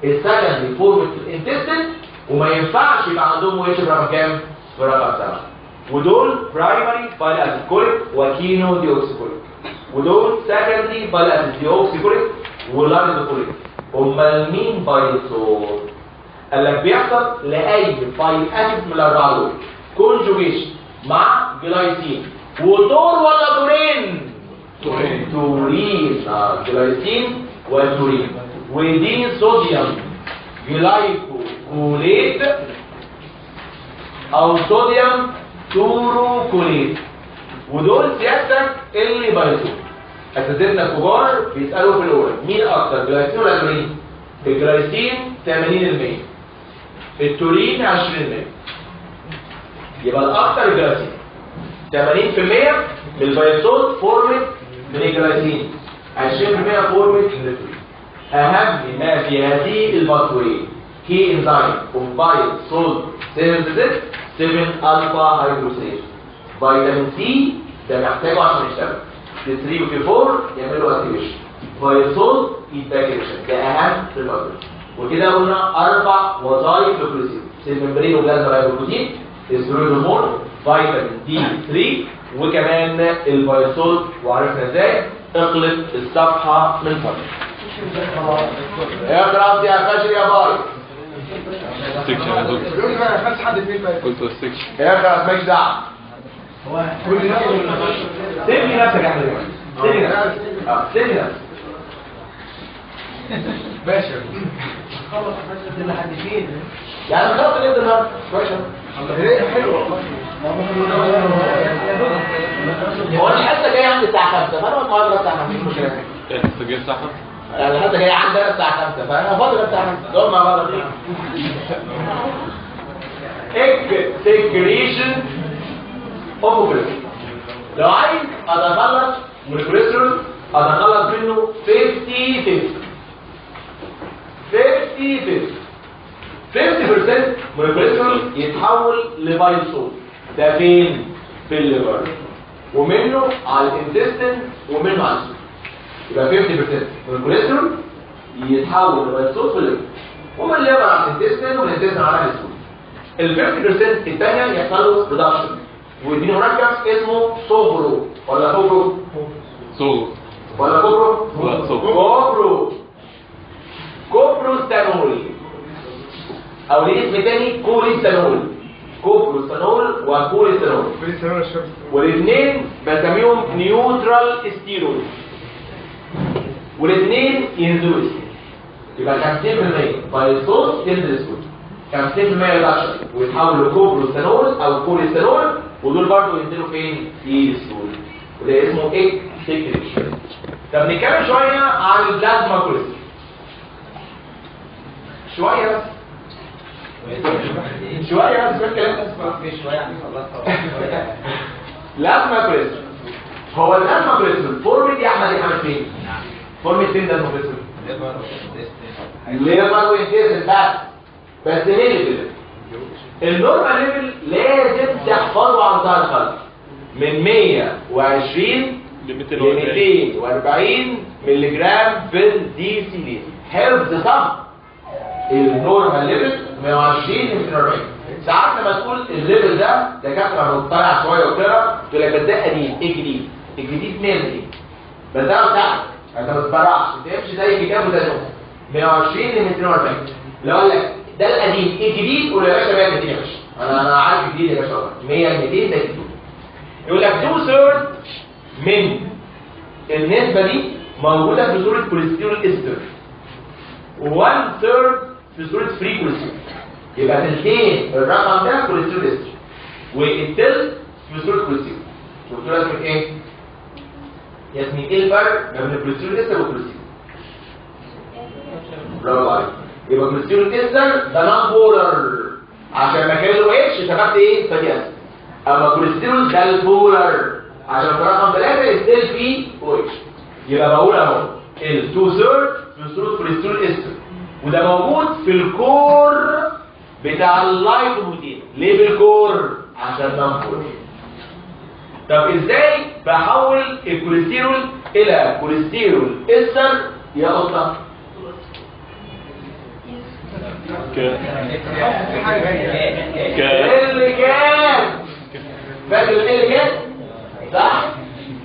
السكندري فورمت في الانتستين وما ينفعش يبقى عندهم او اتش في رقم كام؟ في رقم 7. ودول برايمري بايل اسيد كوليك وكينو دي اوكسي كوليك، ودول سكندري بايل اسيد دي اوكسي كوليك ولايزو كوليك. امال مين بايلسول؟ قال لك بيحصل لاي بايل اسيد من الاربعه دول كونجوجيشن مع جلايسين. وتور ولا تورين؟ تورين. جلايسين وتورين. ودي صوديوم جلايكوليت او صوديوم توروكوليت. ودول سيادتك اللي بايظوا. اساتذتنا الكبار بيسالوا في الاول مين اكتر، جلايسين ولا تورين؟ الجلايسين 80%، التورين 20%. يبقى الاكتر الجلايسين. 80% من البايسول فورمت من الجلايسين، 20% فورمت من التورين. اهم ما في هذه الباثوي كي انزيم اوف بايسول سينثيسيس 7 الفا هيدروكسيز. فيتامين سي ده محتاجه عشان يشتغل. دي 3 وفي 4 يعملوا اكتيفيشن. بايسول يتاكلشن ده اهم في الباثوي. وكده قلنا 4 وظائف للجلوكوز: سيل ممبرين وبلازما لايبوبروتين، الستيرويد هرمون، فيتامين دي 3، وكمان البايسول. وعرفنا ازاي. اقلب الصفحه من فضلك. اقرا يا فاشل يا باي. سكشن يا دكتور. بيقول لي بقى خدت حد فين بقى؟ قلت السكشن. اقرا مالكش دعوه. كل ده سيبني نفسك يا احمد. سيبني نفسك. سيبني نفسك. باشا خلص الفشل اللي حد فين. يعني خلاص نبدا النهارده. كويس. ايه حلو والله. هو الحصه جايه عندي الساعه 5، فانا النهارده الساعه 5 مش مشكله. انت جاي صح؟ يعني الحصه جايه عندنا الساعه 5، فانا فاضي الساعه 5. دول مع بعض. اكسكريشن اوف. لو عايز اتخلص من الكوليسترول اتخلص منه 50% من الكوليسترول يتحول لبايسول. ده فين؟ في الليفر، ومنه على الانتستين، ومنه على السول. يبقى 50% من الكوليسترول يتحول لبايسول في الليفر، ومن الليفر على الانتستين، ومن الانتستين على السول. ال 50% الثانيه يحصل له ريدكشن ويديني مركب اسمه صوبرو ولا كوبرو؟ صوغ ولا كوبرو؟ لا صوغ. كوبروستانول، او ليه اسم تاني كوليستانول. كوبروستانول وكوليستانول، والاثنين بسميهم نيوترال ستيرويد، والاثنين ينزلوا. يبقى 50% بايسول ينزل اسود، 50% ريدكشن ويتحول لكوبروستانول او كوليستانول، ودول برضه ينزلوا فين؟ في السول، وده اسمه اكسكريشن. طب نتكلم شويه عن البلازما كوليسترول. شويه بس شويه بس الكلام ده شويه يعني خلصها. بلازما كوليسترول. هو البلازما كوليسترول فورمت يا احمد يا حمد فين؟ فورمت فين ده الكوليسترول؟ الليفر وانتستين بس ليه كده؟ النورمال ليفل لازم تحفظه على ظهر القلب من 120 ل 240 مللي جرام في الدي سي دي. حفظ صح. النورمال ليفل 120 ل 240. ساعات لما تقول الليفل ده دكاتره مطلع شويه وكده تقول لك ده قديم. ايه جديد؟ الجديد 100 بس ده بتاعك، انت ما تتبرعش، ما تمشي زي كتاب وده نوم. 120 ل 240. لو قال لك ده القديم، ايه الجديد؟ قول يا باشا 100 200 يا باشا. انا عارف الجديد يا باشا. 100 200 زي كده. يقول لك 2/3 من النسبه دي موجوده في صوره كوليسترول استر، 1 ثيرد في صوره فري كوليسترول. يبقى تلتين الرقم ده كوليسترول استر، والتلت في صوره كوليسترول. دكتور اسمك ايه؟ ياسمين، ايه الفرق ما بين الكوليسترول استر والكوليسترول؟ برافو عليك. يبقى الكوليسترول استر ده نون بولر، عشان مكانه اتش شبكت ايه؟ فاتي اسيد. اما الكوليسترول ده البولر، عشان في رقم 3 يستل فيه او اتش. يبقى بقول اهو ال 2 ثيرد في صوره كوليسترول استر، وده موجود في الكور بتاع اللايبوبروتين. ليه في الكور؟ عشان نون بولر. طب ازاي بحول الكوليسترول الى كوليسترول استر يا قطه؟ اللي كان فاكر اللي كان صح؟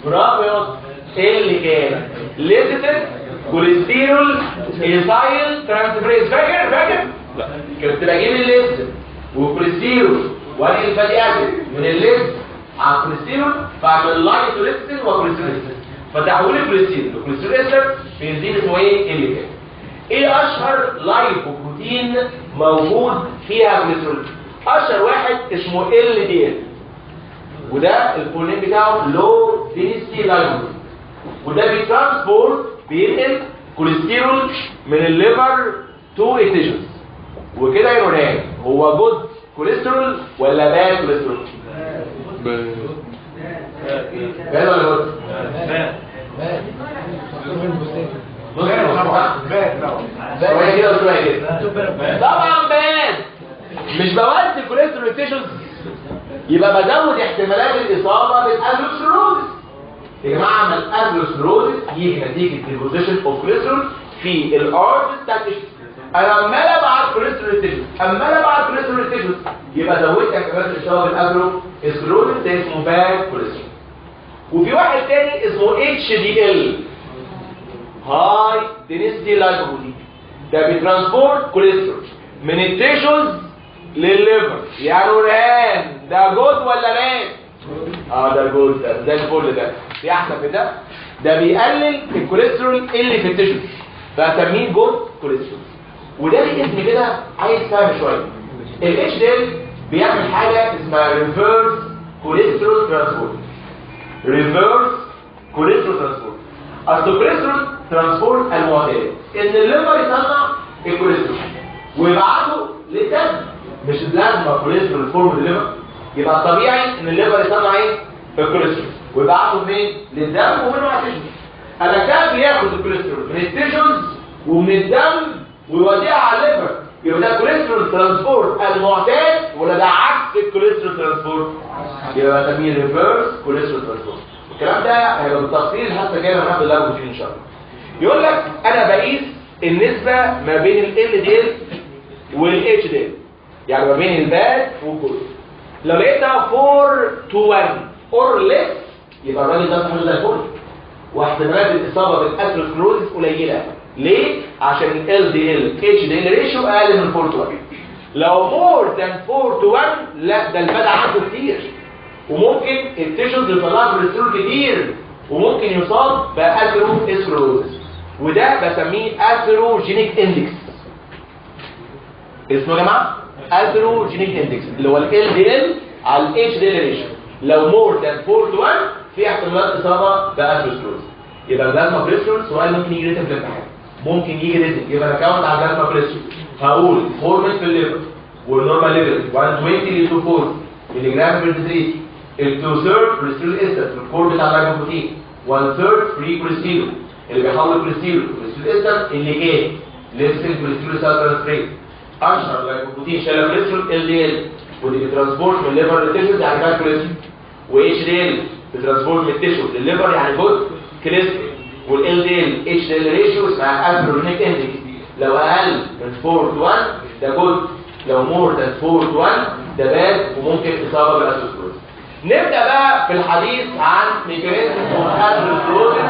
برافو يا قطه. اللي كان ليزيتد كوليسترول ايثايل ترانسفيريز. فاكر؟ لا كنت بجيب الليزيتد والكوليسترول وادي الفاتي اسيد من الليزيتد على الكوليسترول، فاعمل لايتوليستين وكوليسترول استر، فتحول الكوليسترول لكوليسترول استر في انزيم اسمه ايه؟ اللي كان. ايه اشهر لايبوبروتين موجود فيها كوليسترول؟ اشهر واحد اسمه ال دي ال، وده الفول بتاعه لو دينستي لايبوبروتين، وده بيترانسبورت بينقل كوليسترول من الليفر تو التيشوز. وكده يا نوران هو جود كوليسترول ولا باد كوليسترول؟ باد ولا جود؟ شوية كده وشوية كده. طبعا باد. مش بودي الكوليسترول تيشوز، يبقى بزود احتمالات الاصابه بالأثيروسكليروزس. يا جماعه ما الأثيروسكليروزس يجي نتيجه ديبوزيشن اوف كوليسترول في الارتس بتاع التيشوز. انا عمال ابعت كوليسترول تيشوز، يبقى زودت احتمالات الاصابه بالأثيروسكليروزس، ده اسمه باد كوليسترول. وفي واحد تاني اسمه اتش دي ال، هاي دينستي لايبوبروتين، ده بيترانسبورت كوليسترول من التيشوز للليفر. يا نوران ده جود ولا باد؟ ده جود، ده زي الفل، ده في احسن من ده. ده بيقلل الكوليسترول اللي في التيشوز، فسميه جود كوليسترول. وده ليه اسم كده عايز فهم شويه. الاتش دي ال بيعمل حاجه اسمها ريفيرس كوليسترول ترانسبورت. ريفيرس كوليسترول ترانسبورت. اصل الكوليسترول ترانسبورت المعتاد ان الليفر يصنع الكوليسترول ويبعته للدم، مش البلازما كوليسترول فورم الليفر. يبقى طبيعي ان الليفر يصنع ايه؟ الكوليسترول ويبعته فين؟ للدم ومنه على التيشوز. انا كان بياخد الكوليسترول من التيشوز ومن الدم ويوديها على الليفر. يبقى ده الكوليسترول ترانسبورت المعتاد ولا ده عكس الكوليسترول ترانسبورت؟ يبقى بسميه ريفيرس كوليسترول ترانسبورت. الكلام ده هيبقى بالتفصيل حتى جاي لما ناخد اللاب ان شاء الله. يقول لك انا بقيس النسبه ما بين ال دي ال والاتش دي ال، يعني ما بين الباد والجود. لو لقيتها 4:1 اور ليس يبقى الراجل ده صحته زي الفل، واحتمالات الاصابه بالاثيروسكليروزس قليله. ليه؟ عشان ال دي ال اتش دي ال ريشيو اقل من 4:1. لو مور ذان 4:1 لا ده الباد عنده كتير، وممكن التيشوز يطلع كوليسترول كتير، وممكن يصاب باثيروسكليروزس، وده بسميه اثيروجينيك اندكس. اسمه يا جماعه اثيروجينيك اندكس، اللي هو ال دي ال على الاتش دي ال ريشيو. لو مور ذان 4:1 في احتمالات اصابه باثيروسكليروزس. يبقى البلازما كوليسترول سؤال ممكن يجي ريتم في الامتحان، ممكن يجي ريتم. يبقى انا كاونت على البلازما كوليسترول، هقول فورمت في الليفر والنورمال ليفل 120 ل 240 ملي جرام بير ديسيليتر. ال2 ثيرد كوليسترول استر في الكور بتاع اللايبوبروتين، 1 ثيرد فري كوليسترول اللي بيحول كوليسترول استر اللي كان ليفسل كوليسترول ترانسفيريز. اشهر لايبوبروتين شايل كوليسترول ال دي ال، واللي بيترانسبورت من الليفر للتيشوز يعني باد كوليسترول. واتش دي ال بيترانسبورت من التيشوز للليفر يعني جود كوليسترول. والال دي ال اتش دي ال ريشيو اسمها اثيروجينيك اندكس. لو اقل من 4:1 ده جود، لو مور ذان 4:1 ده باد وممكن اصابه بالاثيروسكليروزس. نبدا بقى في الحديث عن ميكانيزم الاثيروسكليروزس.